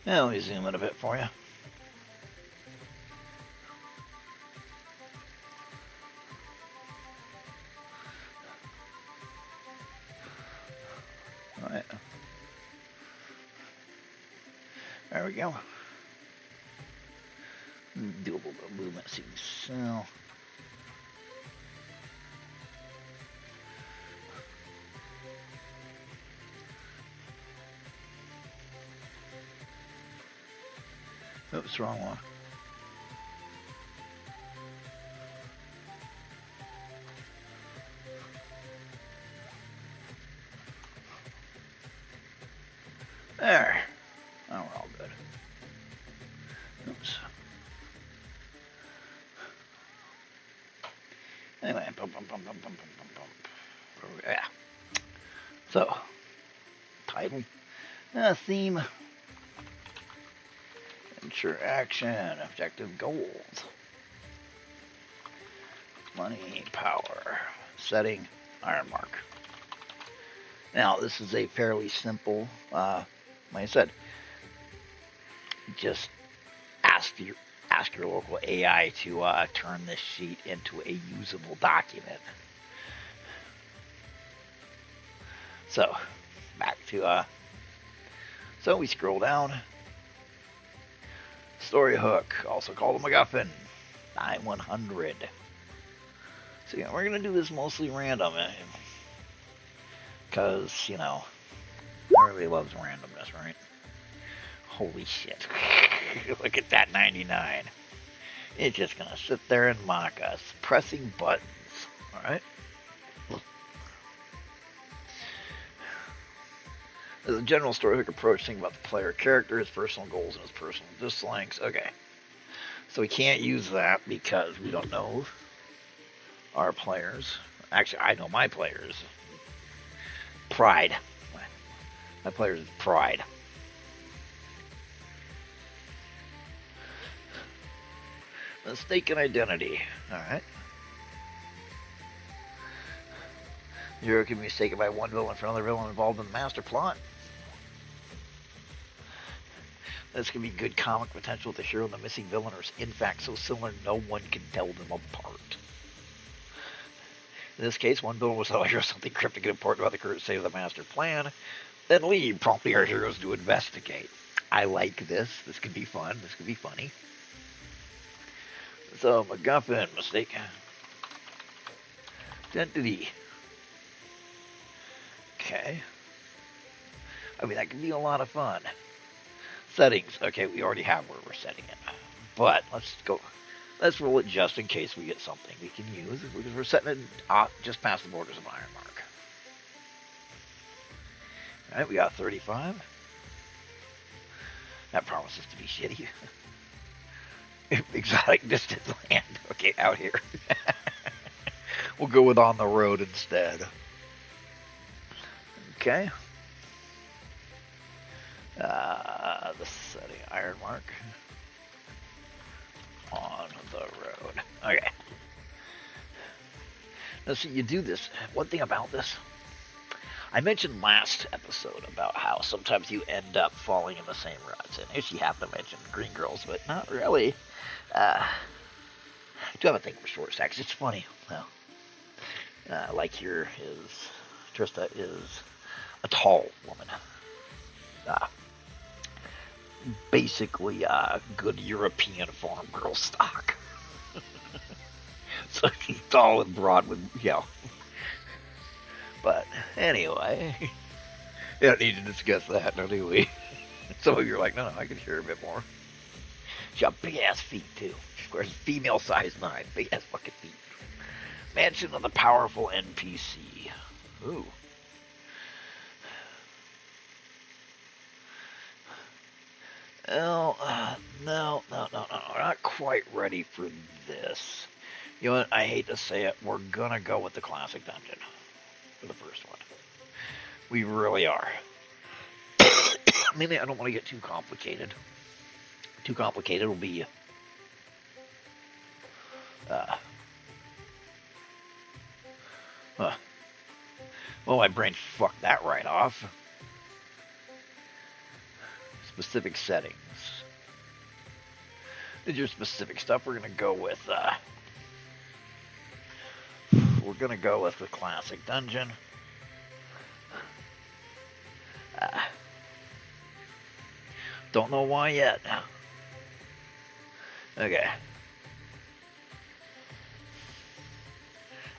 Now let me zoom in a bit for you. All right. There we go. Do a little bit of movement, see so. Oops, wrong one. There. Oh, we're all good. Oops. Anyway, yeah. So, title, theme. Interaction, objective goals, money, power, setting, Ironmark. Now, this is a fairly simple, like I said, just ask your local AI to turn this sheet into a usable document. So, back to, so we scroll down. Story hook, also called a MacGuffin, 9100. So yeah, we're going to do this mostly random, because, everybody loves randomness, right? Holy shit. Look at that 99. It's just going to sit there and mock us, pressing buttons, alright? As a general story hook approach, think about the player character, his personal goals, and his personal dislikes. Okay. So we can't use that because we don't know our players. Actually, I know my players. Pride. My players' pride. Mistaken identity. Alright. Hero can be mistaken by one villain for another villain involved in the master plot. This can be good comic potential if the hero and the missing villain are in fact so similar no one can tell them apart. In this case, one villain will tell our heroes something cryptic and important about the current state of the master plan, then leave, prompting our heroes to investigate. I like this. This could be fun. This could be funny. So, MacGuffin, mistake. Identity. Okay. I mean, that could be a lot of fun. Settings. Okay, we already have where we're setting it. But, let's go. Let's roll it just in case we get something we can use, because we're setting it just past the borders of Ironmark. Alright, we got 35. That promises to be shitty. Exotic distant land. Okay, out here. We'll go with on the road instead. Okay. The setting, Ironmark. On the road. Okay. Now, see, you do this. One thing about this, I mentioned last episode about how sometimes you end up falling in the same ruts. And if you happen to mention Green Girls, but not really. I do have a thing for short stacks. It's funny. Well, like here is Trista is a tall woman. Basically good European farm girl stock. So she's tall and broad with, But anyway, we don't need to discuss that, no, do we? Some of you are like, no, I can hear a bit more. She got big ass feet too. She wears female size 9, big ass fucking feet. Mansion of the powerful NPC. Ooh. No, we're not quite ready for this. You know what, I hate to say it, we're gonna go with the classic dungeon for the first one. We really are. Mainly, I don't want to get too complicated. Too complicated will be... well, my brain fucked that right off. Specific settings. Did your specific stuff? We're gonna go with the classic dungeon. Don't know why yet. Okay.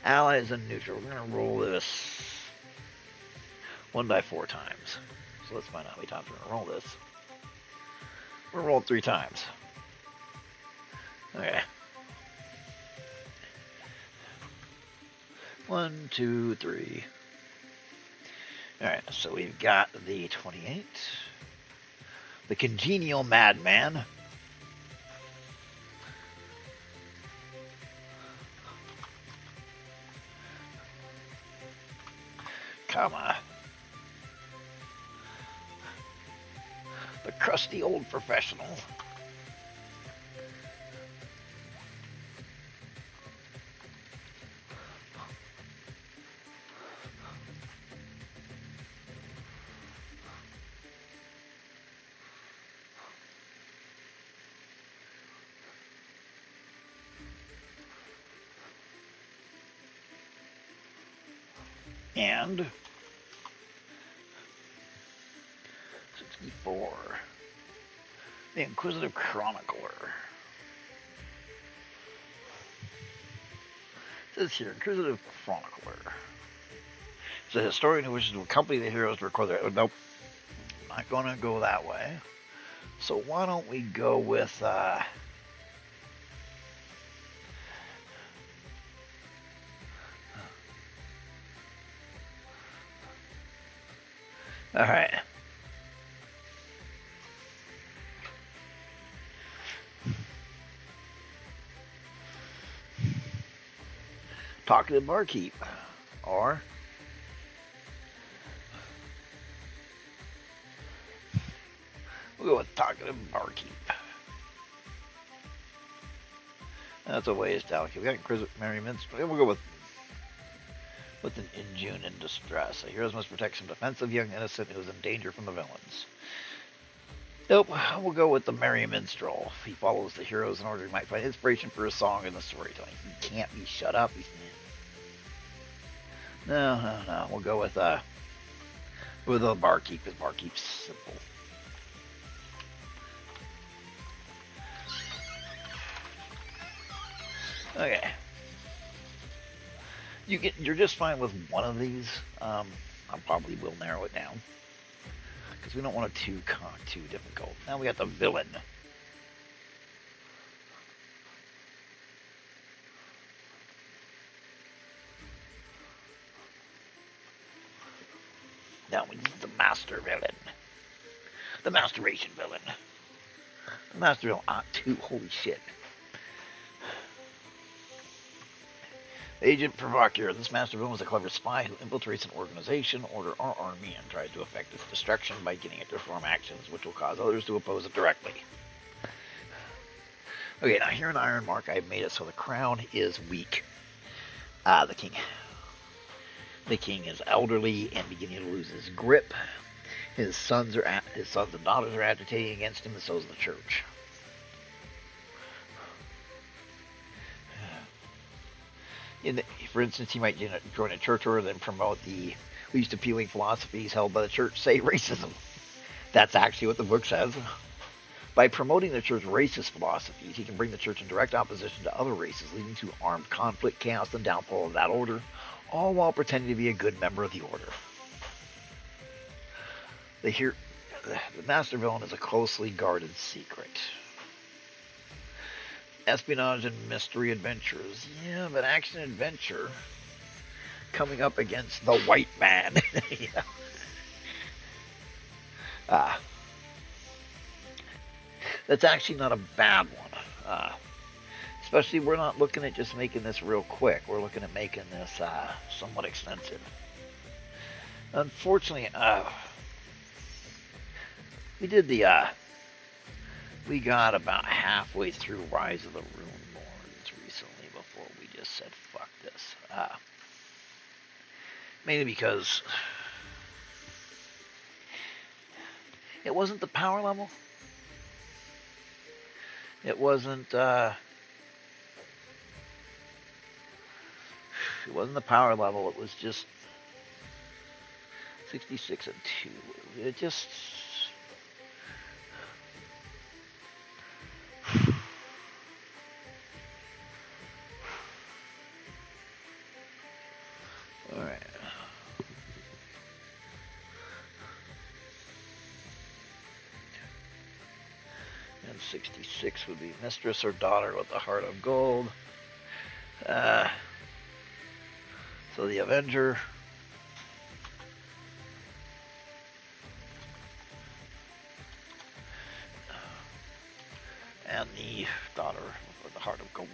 Allies and neutral. We're gonna roll this 1 die 4 times. So let's find out how many times we're gonna roll this. We're gonna roll it 3 times. Okay. 1, 2, 3. Alright, so we've got the 28. The Congenial Madman. Comma. The Crusty Old Professional. And 64. The Inquisitive Chronicler. It says here, Inquisitive Chronicler. It's a historian who wishes to accompany the heroes to record their... Nope. I'm not going to go that way. So why don't we go with... Alright. Talkative Barkeep. Or we'll go with Talkative Barkeep. That's a ways down. Okay, we got Inquisitive Merry Minstrel. We'll go with an Injune in distress. The heroes must protect some defensive young innocent who is in danger from the villains. Nope, we'll go with the Merry Minstrel. He follows the heroes in order he might find inspiration for his song and the storytelling. He can't be shut up. No. We'll go with a barkeep, because barkeep's simple. Okay. You're just fine with one of these. I probably will narrow it down, because we don't want it too difficult. Now we got the villain. Now we need the master villain. The masturbation villain. The master villain. Two. Holy shit. Agent Provocateur. This master villain was a clever spy who infiltrates an organization, order, or army and tries to effect its destruction by getting it to perform actions which will cause others to oppose it directly. Okay, now here in Ironmark, I've made it so the crown is weak. The king. The king is elderly and beginning to lose his grip. His sons and daughters are agitating against him, and so is the church. For instance, he might join a church order, then promote the least appealing philosophies held by the church, say racism. That's actually what the book says. By promoting the church's racist philosophies, he can bring the church in direct opposition to other races, leading to armed conflict, chaos, and downfall of that order, all while pretending to be a good member of the order. The master villain is a closely guarded secret. Espionage and mystery adventures. Yeah, but action adventure coming up against the white man. Yeah. That's actually not a bad one. Especially, we're not looking at just making this real quick. We're looking at making this somewhat extensive. Unfortunately, we got about halfway through Rise of the Runeborns recently before we just said, fuck this. Mainly because it wasn't the power level. It wasn't the power level. It was just 66 and 2. It just... Alright. And 66 would be mistress or daughter with the heart of gold. So the Avenger. And the daughter with the heart of gold.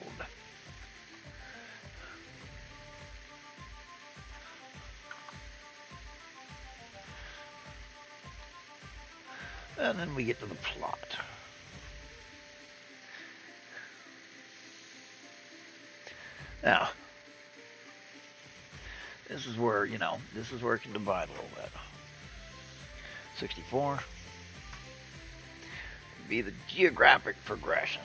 And then we get to the plot. Now, this is where, this is where it can divide a little bit. 64 would be the geographic progressions.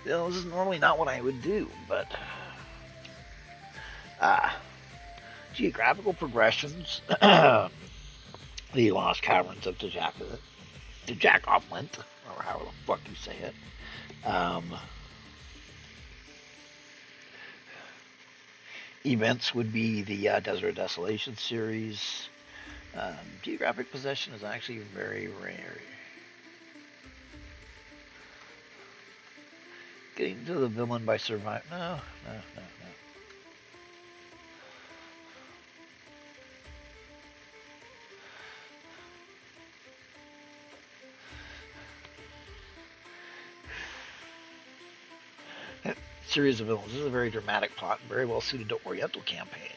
This is normally not what I would do, but geographical progressions, the Lost Caverns of Tejakovlint, or however the fuck you say it. Events would be the Desert of Desolation series. Geographic possession is actually very rare. Getting to the villain by survive. No. Series of villains. This is a very dramatic plot and very well suited to Oriental campaigns.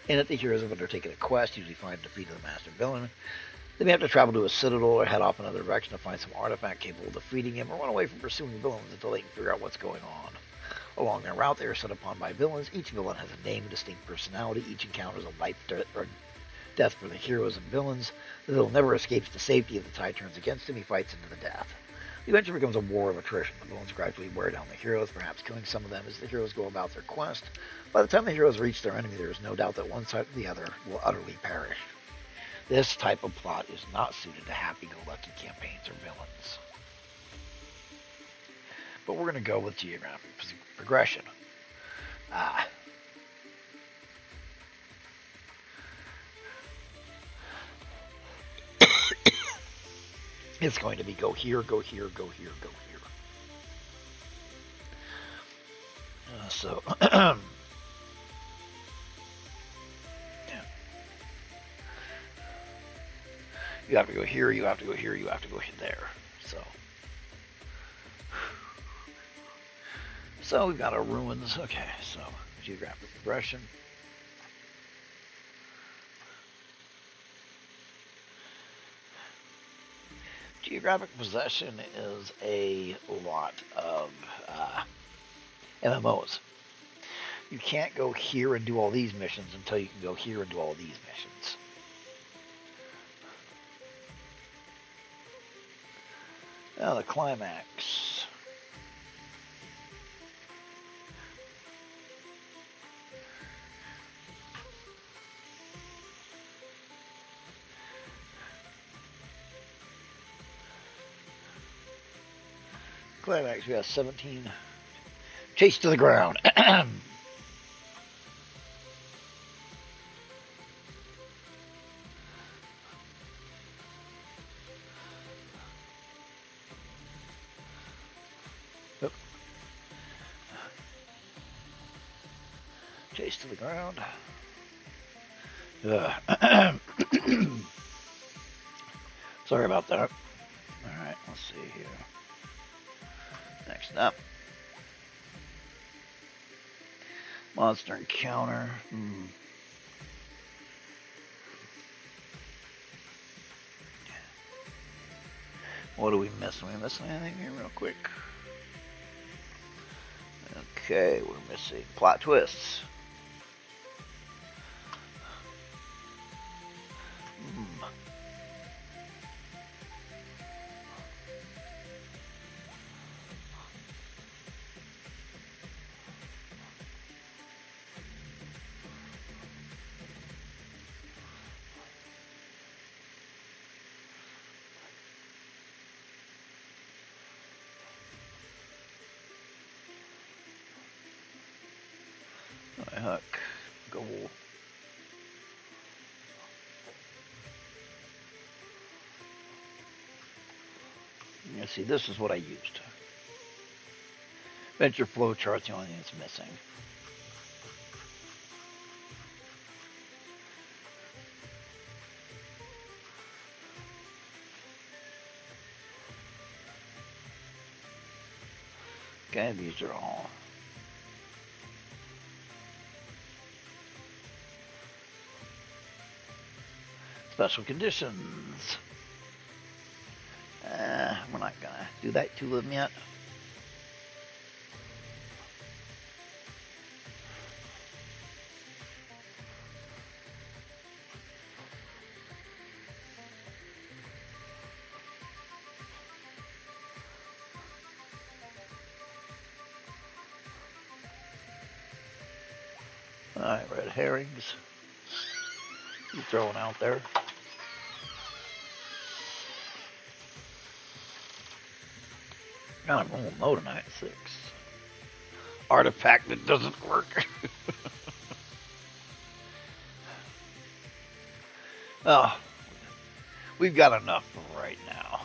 In it, the heroes have undertaken a quest, usually find and defeat the master villain. They may have to travel to a citadel or head off another direction to find some artifact capable of defeating him, or run away from pursuing villains until they can figure out what's going on. Along their route, they are set upon by villains. Each villain has a name and distinct personality. Each encounter is a life or death for the heroes and villains. The villain never escapes the safety if the tide turns against him. He fights into the death. Eventually becomes a war of attrition. The villains gradually wear down the heroes, perhaps killing some of them as the heroes go about their quest. By the time the heroes reach their enemy, there is no doubt that one side or the other will utterly perish. This type of plot is not suited to happy-go-lucky campaigns or villains. But we're going to go with geographic progression. It's going to be go here, go here, go here, go here. Yeah. You have to go here, you have to go here, you have to go there. So we've got our ruins. Okay, so geographic progression. Geographic possession is a lot of MMOs. You can't go here and do all these missions until you can go here and do all these missions. Now the climax. Climax, we have 17. Chase to the ground. Chase to the ground. Sorry about that. Alright, let's see here. Next up. Monster encounter. What do we miss? Are we missing anything here real quick? Okay, we're missing plot twists. Heck, goal. You see, this is what I used. Venture flow chart's the only thing that's missing. Okay, these are all. Special conditions. We're not going to do that to them yet. Alright, red herrings. You throwing out there. Got a roll low tonight, 6. Artifact that doesn't work. Oh, we've got enough for right now.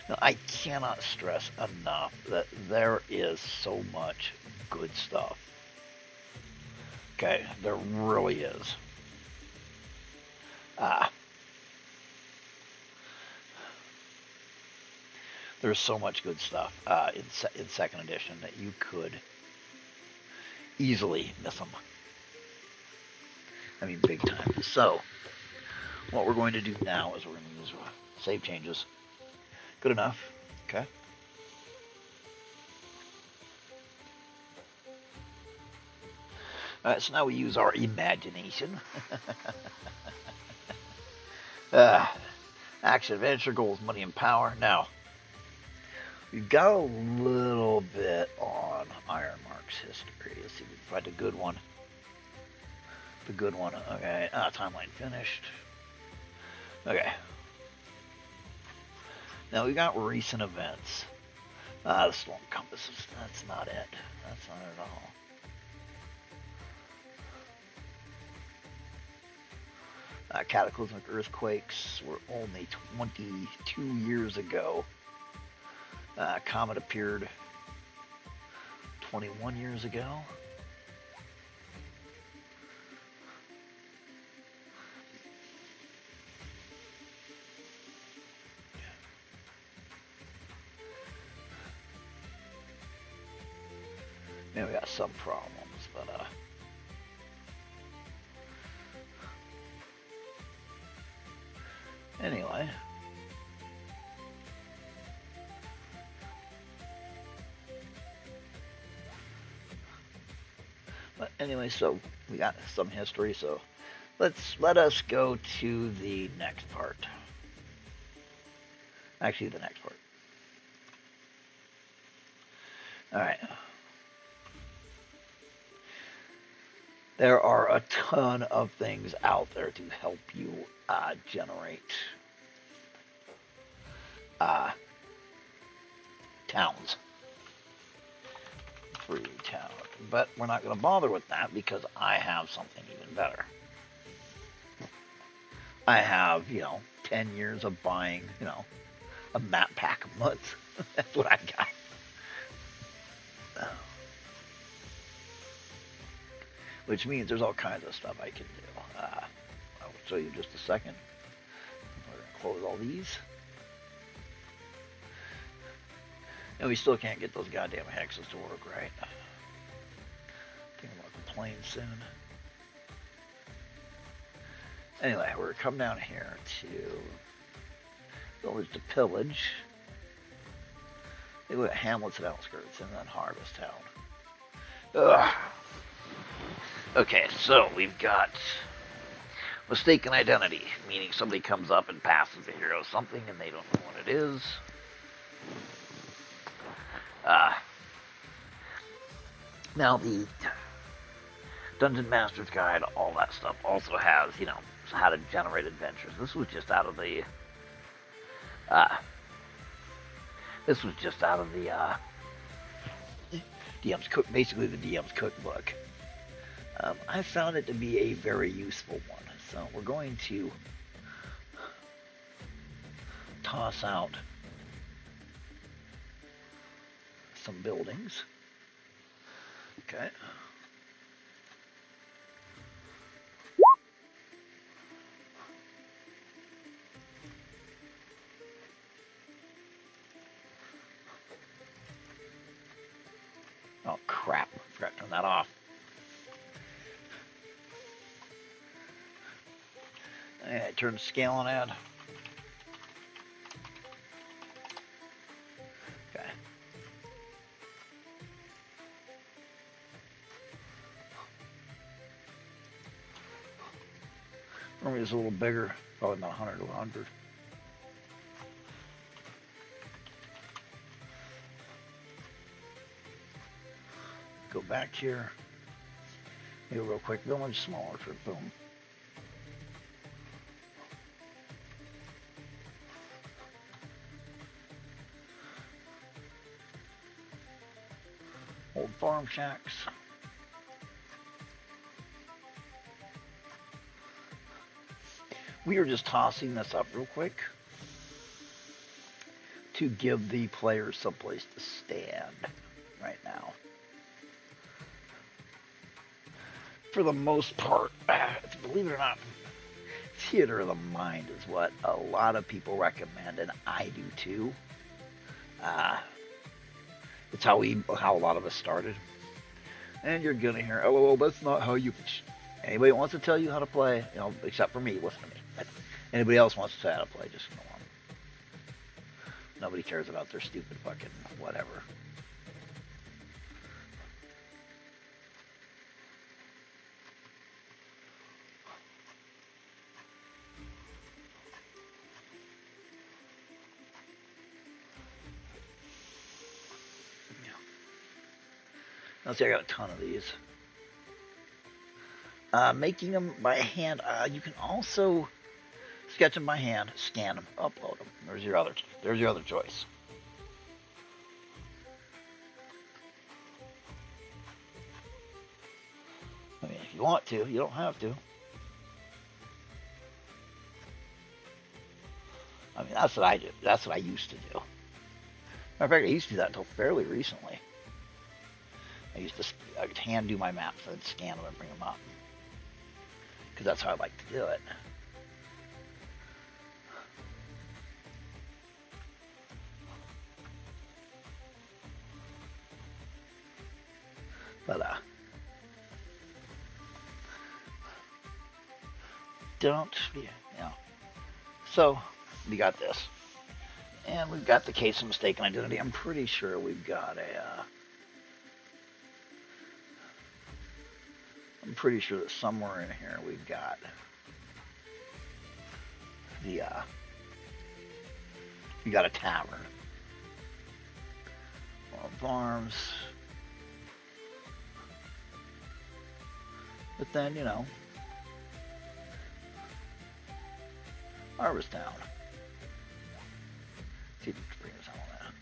Now, I cannot stress enough that there is so much good stuff. Okay, there really is. There's so much good stuff in second edition that you could easily miss them. I mean, big time. So, what we're going to do now is we're going to use save changes. Good enough. Okay. Alright, so now we use our imagination. Action, adventure, goals, money, and power. Now, we've got a little bit on Ironmark's history. Let's see if we can find a good one. The good one. Okay. Timeline finished. Okay. Now we got recent events. The storm compasses. That's not it. That's not it at all. Cataclysmic earthquakes were only 22 years ago. Comet appeared 21 years ago. Yeah, we got some problems, but anyway. But anyway, so we got some history, so let us go to the next part. Actually, the next part. All right. There are a ton of things out there to help you generate towns. Free town. But we're not going to bother with that because I have something even better. I have, 10 years of buying, a map pack a month. That's what I got. Which means there's all kinds of stuff I can do. I'll show you in just a second. We're going to close all these. And we still can't get those goddamn hexes to work right. I think I'm going to complain soon. Anyway, we're coming down here to village to pillage. They go to hamlets and outskirts and then harvest town. Ugh. Okay, so we've got mistaken identity, meaning somebody comes up and passes the hero something and they don't know what it is. Now the Dungeon Master's Guide, all that stuff also has, how to generate adventures. This was just out of the DM's cook, basically the DM's cookbook. I found it to be a very useful one, so we're going to toss out some buildings. Okay. Oh crap, I forgot to turn that off. I turn the scale on add. Okay. Normally it's a little bigger, probably about 100 to 100. Go back here. Do a real quick village, smaller for boom. Old farm shacks. We are just tossing this up real quick to give the players someplace to stand right now. For the most part, believe it or not, theater of the mind is what a lot of people recommend, and I do too. It's how a lot of us started. And you're gonna hear, oh, well, that's not how you. Anybody wants to tell you how to play, except for me, listen to me. But anybody else wants to say how to play, just go on. Nobody cares about their stupid fucking whatever. Let's see, I got a ton of these. Making them by hand. You can also sketch them by hand, scan them, upload them. There's your other choice. I mean, if you want to, you don't have to. I mean, that's what I do. That's what I used to do. Matter of fact, I used to do that until fairly recently. I would hand do my maps, I'd scan them and bring them up. Because that's how I like to do it. But, So, we got this. And we've got the case of mistaken identity. I'm pretty sure we've got I'm pretty sure that somewhere in here we've got we got a tavern. Farms. But then, Harvest Town. See if we can bring us on that.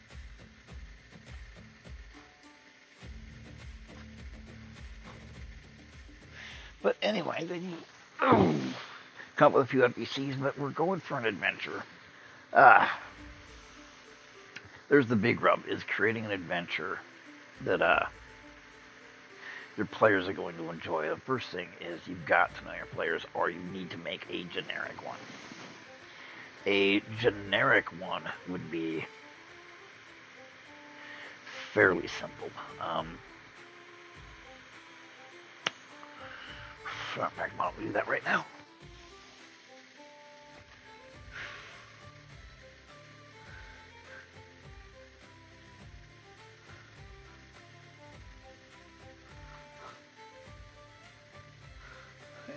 But anyway, then you come up with a few NPCs, but we're going for an adventure. There's the big rub, is creating an adventure that your players are going to enjoy. The first thing is you've got to know your players, or you need to make a generic one. A generic one would be fairly simple. In fact, why don't we do that right now?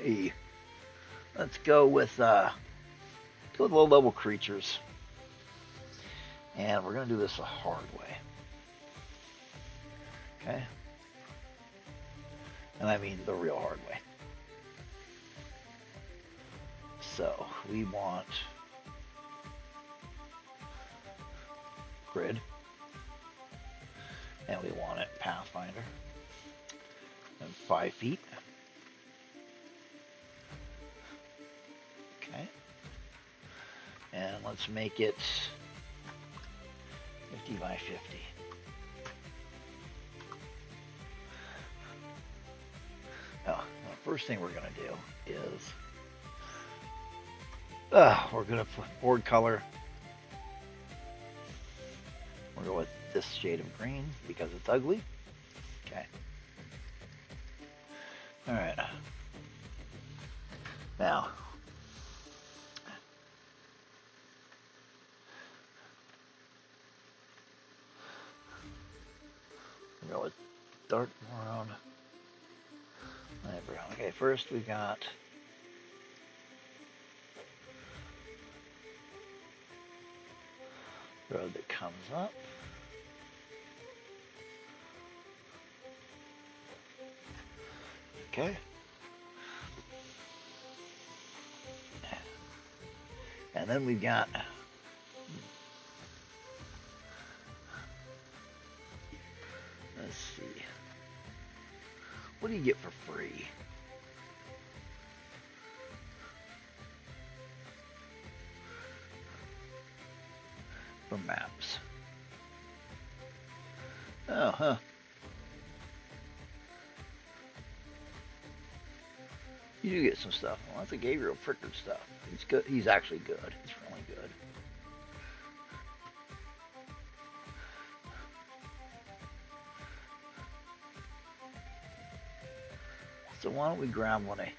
Hey, let's go with low-level creatures, and we're gonna do this the hard way. Okay, and I mean the real hard way. So we want grid, and we want it Pathfinder, and 5 feet. Okay, and let's make it 50 by 50. Now, the first thing we're going to do is we're going to put board color. We'll go with this shade of green because it's ugly. Okay. All right. Now, we'll go with dark brown. Light brown. Okay, first we got road that comes up. Okay. And then we've got let's see. What do you get for free? For maps. Oh, huh. You do get some stuff. Well, that's a Gabriel Prickard stuff. He's good. He's actually good. He's really good. So why don't we grab one of his?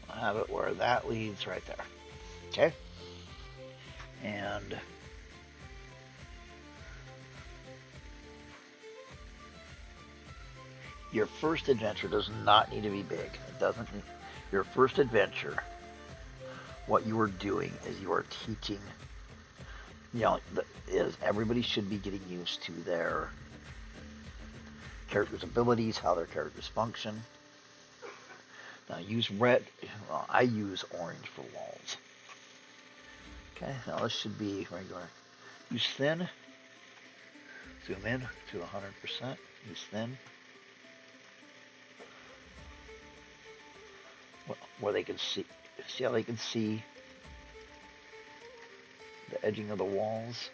I'll have it where that leads right there. Okay? And your first adventure does not need to be big. It doesn't. Your first adventure what you are doing is you are teaching, you know, is everybody should be getting used to their characters' abilities, how their characters function. Now use red, well, I use orange for walls. Okay, now this should be regular. Use thin, zoom in to 100%, use thin. Where they can see how they can see the edging of the walls.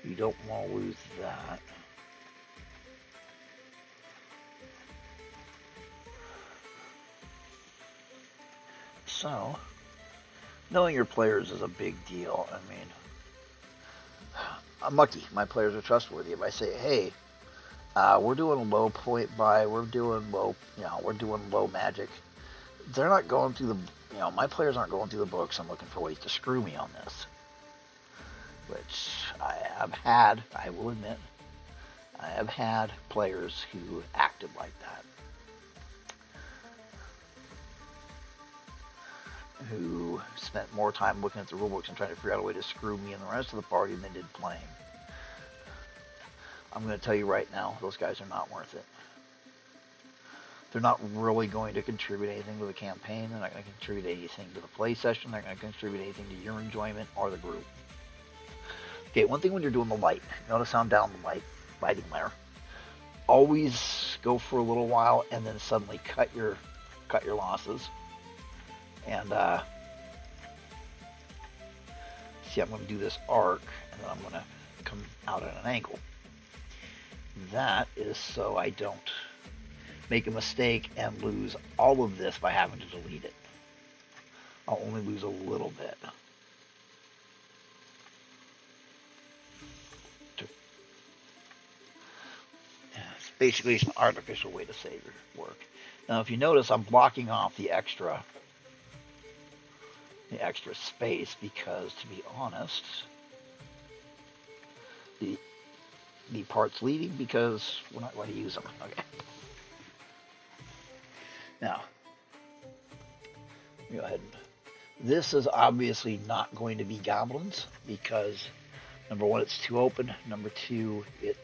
You don't want to lose that. So, knowing your players is a big deal. I mean, I'm lucky. My players are trustworthy. If I say, hey, we're doing low point buy, we're doing low magic, they're not going through my players aren't going through the books and looking for ways to screw me on this. Which I will admit, I have had players who acted like that. Who spent more time looking at the rulebooks and trying to figure out a way to screw me and the rest of the party than they did playing. I'm going to tell you right now, those guys are not worth it. They're not really going to contribute anything to the campaign. They're not going to contribute anything to the play session. They're going to contribute anything to your enjoyment or the group. Okay, one thing when you're doing the light, notice how I'm down the lighting layer. Always go for a little while and then suddenly cut your losses. And see, I'm going to do this arc, and then I'm going to come out at an angle. That is so I don't make a mistake and lose all of this by having to delete it. I'll only lose a little bit. It's basically an artificial way to save your work. Now, if you notice, I'm blocking off the extra space because, to be honest, the parts leading because we're not going to use them. Okay. Now, go ahead. This is obviously not going to be goblins because, number one, it's too open. Number two, it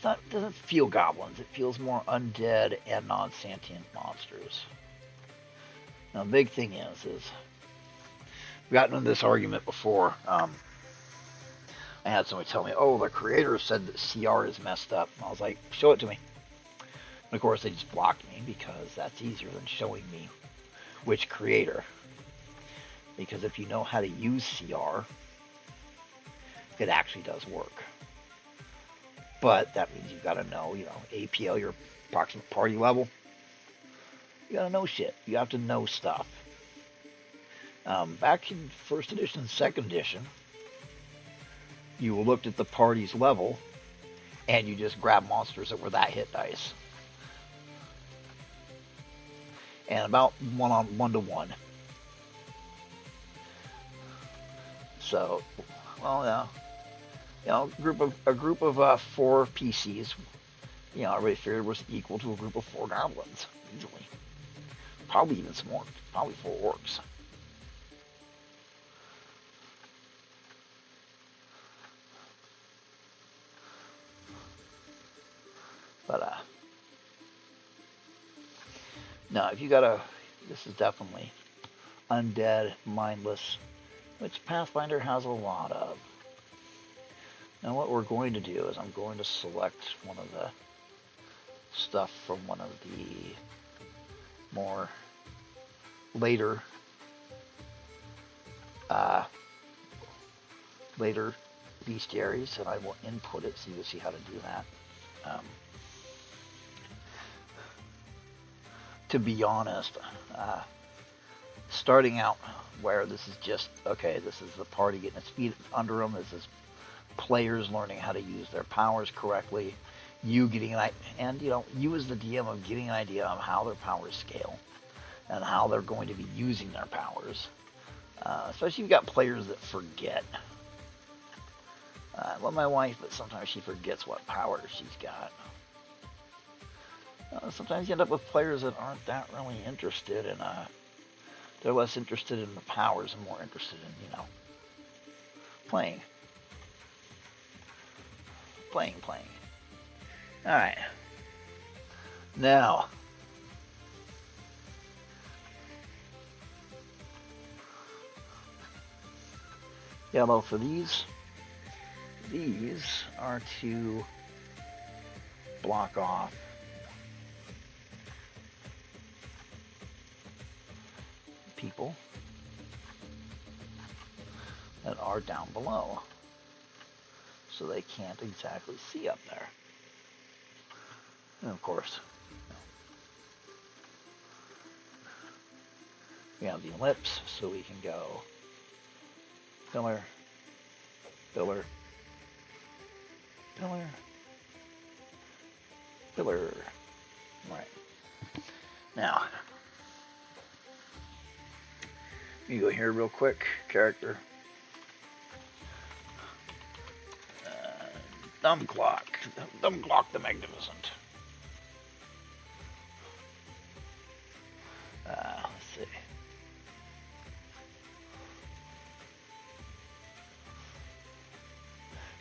doesn't feel goblins. It feels more undead and non-sentient monsters. Now, the big thing is we've gotten into this argument before. I had somebody tell me, oh, the creator said that CR is messed up. And I was like, show it to me. And of course, they just blocked me because that's easier than showing me which creator. Because if you know how to use CR, it actually does work. But that means you've got to know, APL, your approximate party level. You got to know shit. You have to know stuff. Back in 1st edition and 2nd edition, you looked at the party's level, and you just grabbed monsters that were that hit dice. And about 1-to-1. So, well, yeah. A group of 4 PCs, I already figured was equal to a group of 4 goblins, easily. Probably even some more, probably 4 orcs. But, no, if you this is definitely undead, mindless, which Pathfinder has a lot of. Now what we're going to do is I'm going to select one of the stuff from one of the more later bestiaries, and I will input it so you'll see how to do that. To be honest, starting out where this is just, okay, this is the party getting its feet under them, this is players learning how to use their powers correctly, you getting an idea, and you as the DM of getting an idea of how their powers scale and how they're going to be using their powers. Especially if you've got players that forget. I love my wife, but sometimes she forgets what powers she's got. Sometimes you end up with players that aren't that really interested in They're less interested in the powers and more interested in, playing. Playing. Alright. Now, yellow for these. These are to block off people that are down below, so they can't exactly see up there. And of course, we have the ellipse, so we can go pillar, pillar, pillar, pillar. Right. Now, you go here real quick, character. Dumb Clock the Magnificent. Let's see.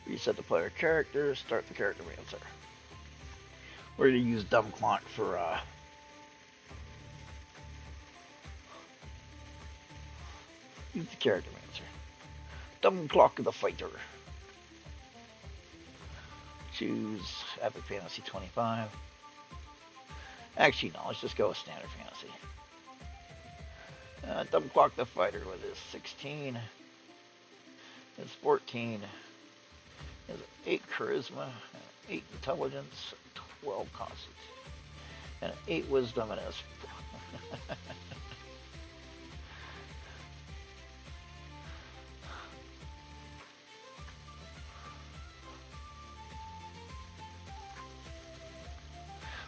Reset the player character, start the character answer. We're going to use Dumb Clock for use the character answer. Dumb Clock the Fighter. Choose Epic Fantasy 25. Actually, no, let's just go with Standard Fantasy. Dumb Clock the Fighter with his 16, his 14, his 8 Charisma, 8 Intelligence, 12 Constitution, and 8 Wisdom, and his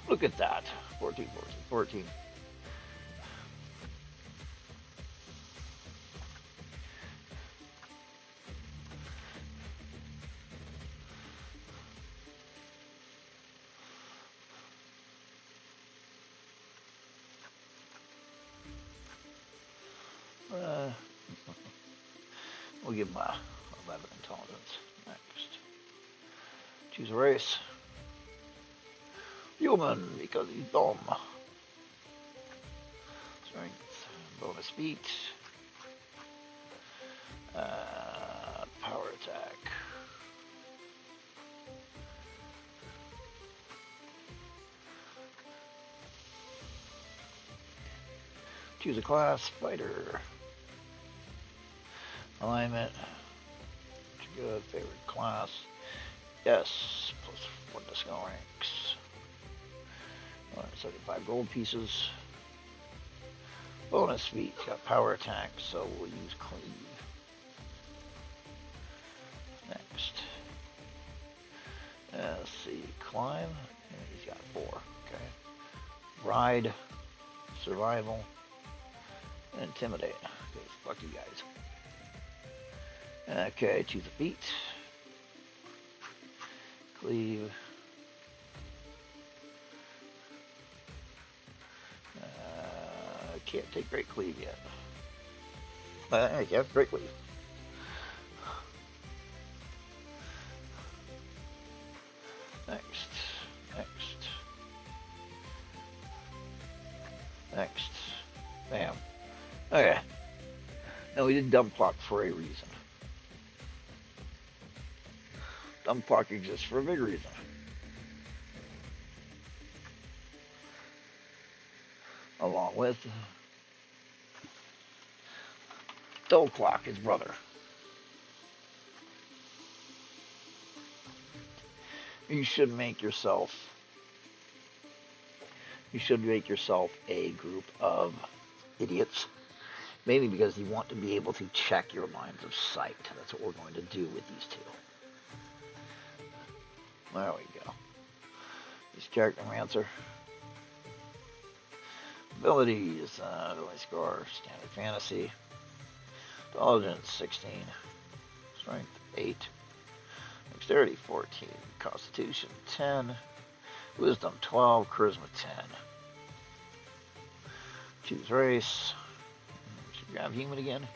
look at that. 14. We'll give him 11 intelligence. Next. Choose a race. Human, because he's dumb. Strength, bonus speed, power attack. Choose a class, fighter. Alignment. Good, favorite class. Yes, plus 1 to skill ranks. 75 gold pieces. Bonus feat, got power attack, so we'll use cleave. Next. Let's see, climb. And he's got 4. Okay. Ride, survival, and intimidate. Okay, fuck you guys. Okay, choose a feat. Cleave. Can't take Great Cleave yet. Yeah, Great Cleave. Next. Bam. Okay. Now we did Dumb Clock for a reason. Dumb Clock exists for a big reason. Along with Dull Clock, his brother. You should make yourself a group of idiots, mainly because you want to be able to check your lines of sight. That's what we're going to do with these two. There we go. This character answer. Abilities, ability score, Standard Fantasy. Intelligence, 16. Strength, 8. Dexterity, 14. Constitution, 10. Wisdom, 12. Charisma, 10. Choose race. Grab human again.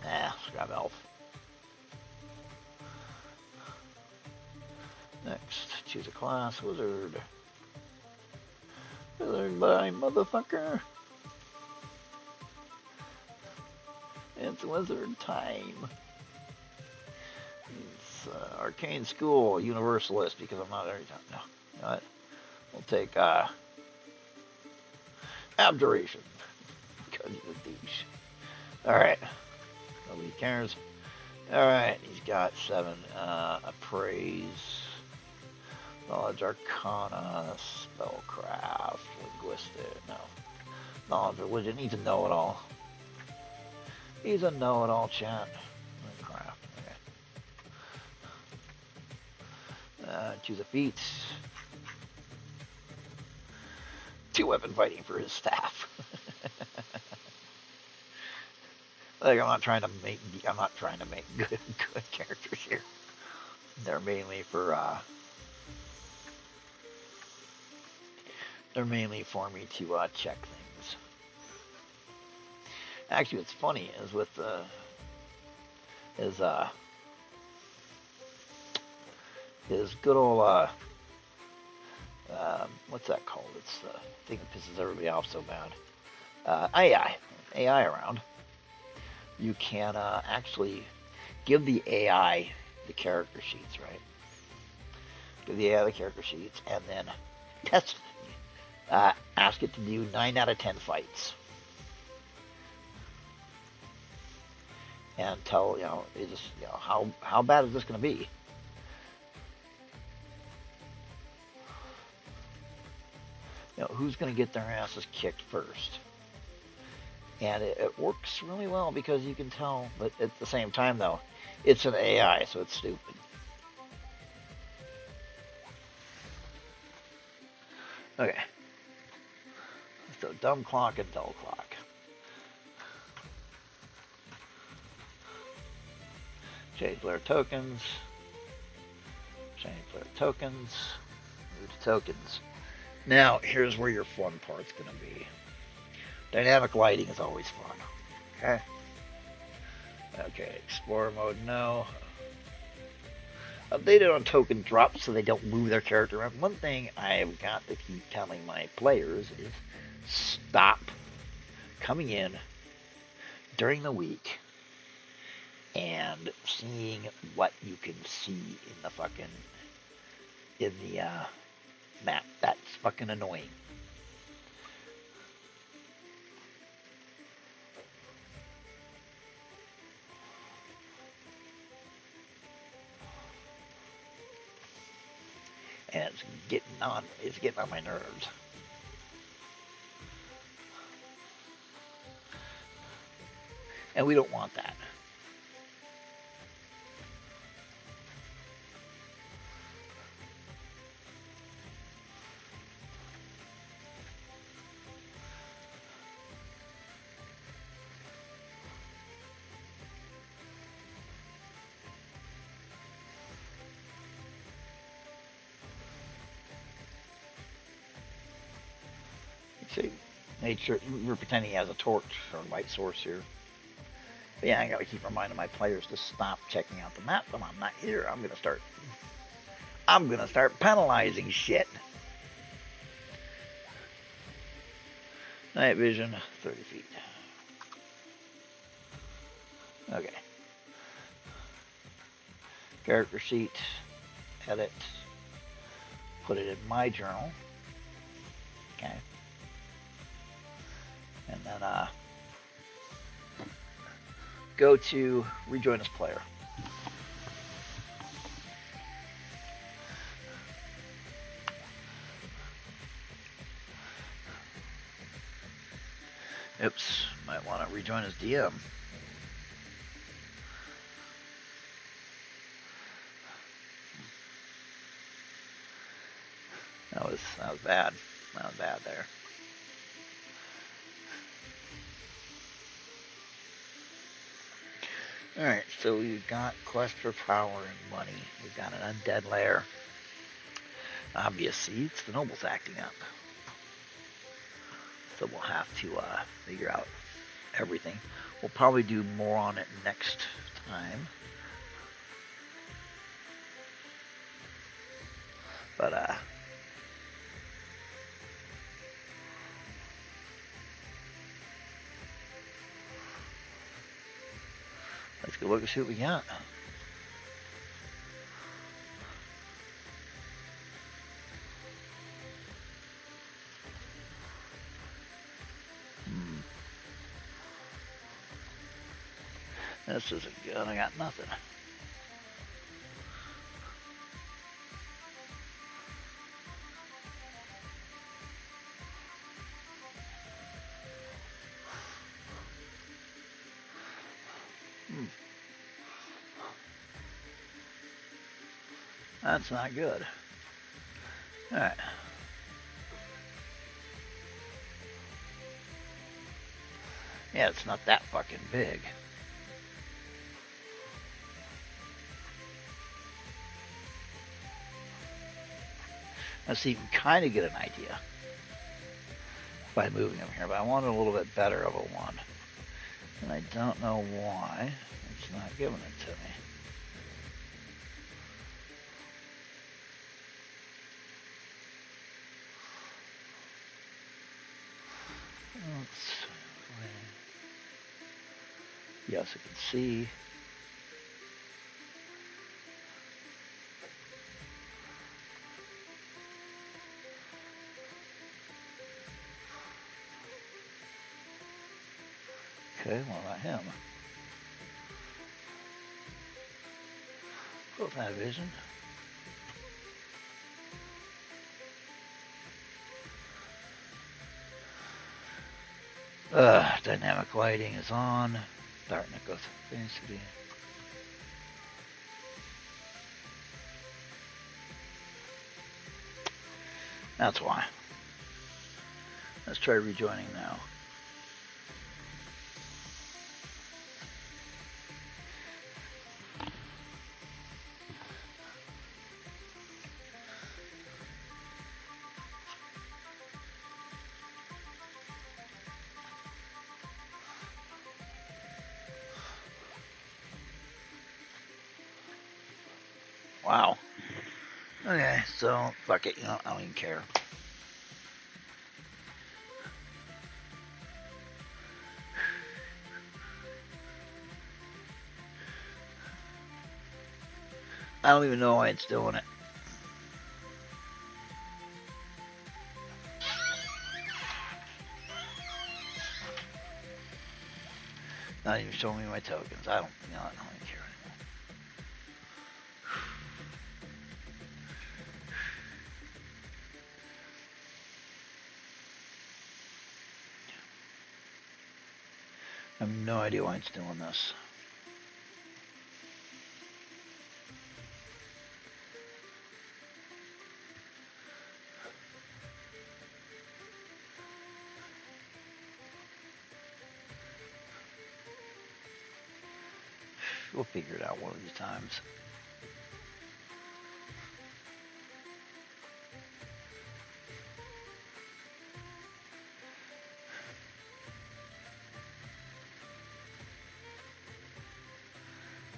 Nah, let's grab elf. Next, choose a class, wizard. Wizard by motherfucker. It's wizard time. It's arcane school, universalist, because I'm not every time. No, you know what? We'll take abjuration. Because he's a douche. Alright. Nobody cares. Alright, he's got 7. Appraise. Knowledge Arcana. Spellcraft. Linguistic. No. Knowledge Religion. He's a know-it-all. He's a know-it-all, chat. Craft. Okay. Choose a feat. 2-weapon fighting for his staff. Like I'm not trying to make good characters here. They're mainly for me to check things. Actually, what's funny is with his good old what's that called? It's the thing that pisses everybody off so bad. AI around. You can actually give the AI the character sheets, right? Give the AI the character sheets, and then test. Ask it to do 9 out of 10 fights, and tell how bad is this going to be? Who's going to get their asses kicked first? And it works really well because you can tell, but at the same time, though, it's an AI, so it's stupid. Okay. So, dumb clock and dull clock. Change player tokens. Change player tokens. Move to tokens. Now, here's where your fun part's going to be. Dynamic lighting is always fun. Okay? Okay, Explorer mode, no. Updated on token drops so they don't move their character around. One thing I've got to keep telling my players is stop coming in during the week and seeing what you can see in the map. That's fucking annoying. And it's getting on my nerves. And we don't want that. See, made sure we're pretending he has a torch or light source here. But yeah, I gotta keep reminding my players to stop checking out the map when I'm not here. I'm gonna start penalizing shit. Night vision, 30 feet. Okay. Character sheet, edit, put it in my journal. Okay. And then go to rejoin as player. Oops, might want to rejoin as DM. That was bad. That was bad there. Alright, so we've got quest for power and money. We've got an undead lair. Obviously, it's the nobles acting up. So we'll have to figure out everything. We'll probably do more on it next time. But let's go look and see what we got. This isn't good. I got nothing. That's not good. Alright. Yeah, it's not that fucking big. Let's see, you can kind of get an idea by moving them here, but I wanted a little bit better of a one. And I don't know why it's not giving it to me. Yes, I can see. Okay, what about him? Both have vision. Dynamic lighting is on. Darkness goes intensity. That's why. Let's try rejoining now. Wow. Okay, so fuck it, I don't even care. I don't even know why it's doing it. Not even showing me my tokens. I don't even care anymore. I have no idea why it's doing this. We'll figure it out one of these times.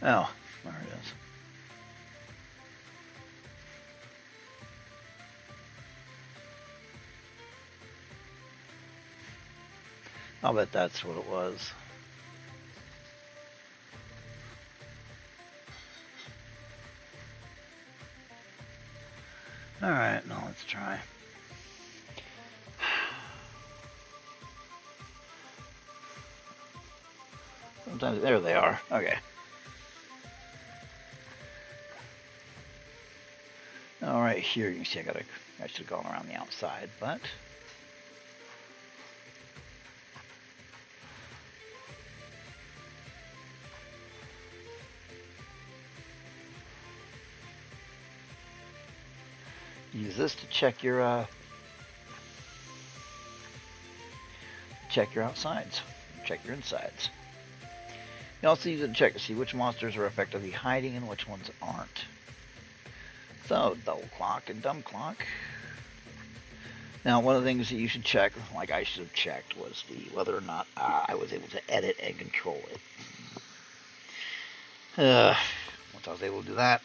Oh, there it is. I'll bet that's what it was. Alright, now let's try. Sometimes, there they are. Okay. Alright, here you can see I should have gone around the outside, but use this to check your outsides, check your insides. You also use it to check to see which monsters are effectively hiding and which ones aren't. So, double clock and dumb clock. Now, one of the things that you should check, like I should have checked, was whether or not I was able to edit and control it. Once I was able to do that.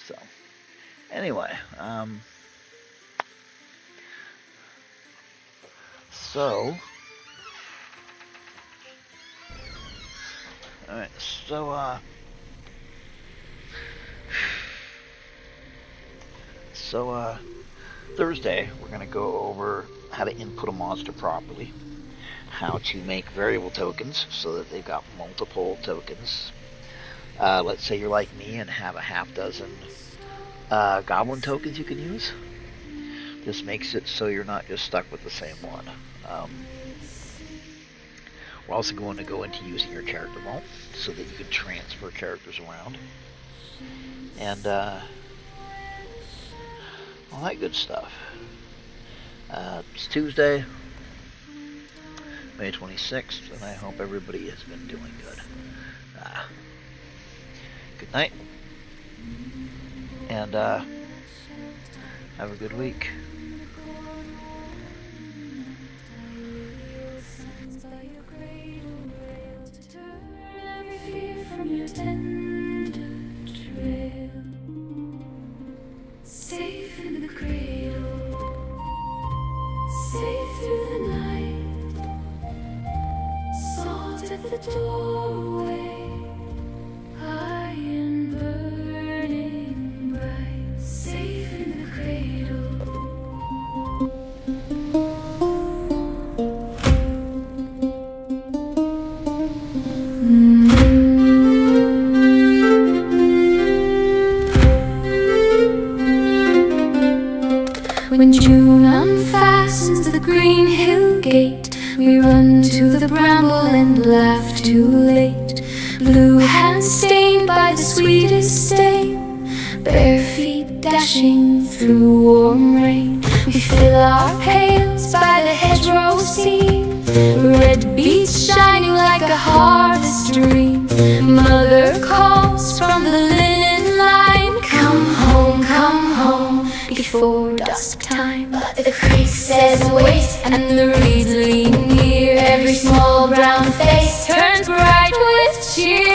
So, anyway, alright, Thursday, we're going to go over how to input a monster properly, how to make variable tokens so that they've got multiple tokens. Let's say you're like me and have a half dozen goblin tokens you can use. This makes it so you're not just stuck with the same one. We're also going to go into using your character vault so that you can transfer characters around. And all that good stuff. It's Tuesday, May 26th, and I hope everybody has been doing good. Good night, and have a good week. Safe in the cradle, safe through the night, salt at the doorway, high and burning bright, safe in the cradle. When June unfastens the green hill gate, we run to the bramble and laugh too late. Blue hands stained by the sweetest stain, bare feet dashing through warm rain. We fill our pails by the hedgerow seam, red beets shining like a harvest dream. Mother calls from the linen line, come home, before dusk time. But the creek says wait, and the reeds lean near. Every small brown face turns bright with cheer.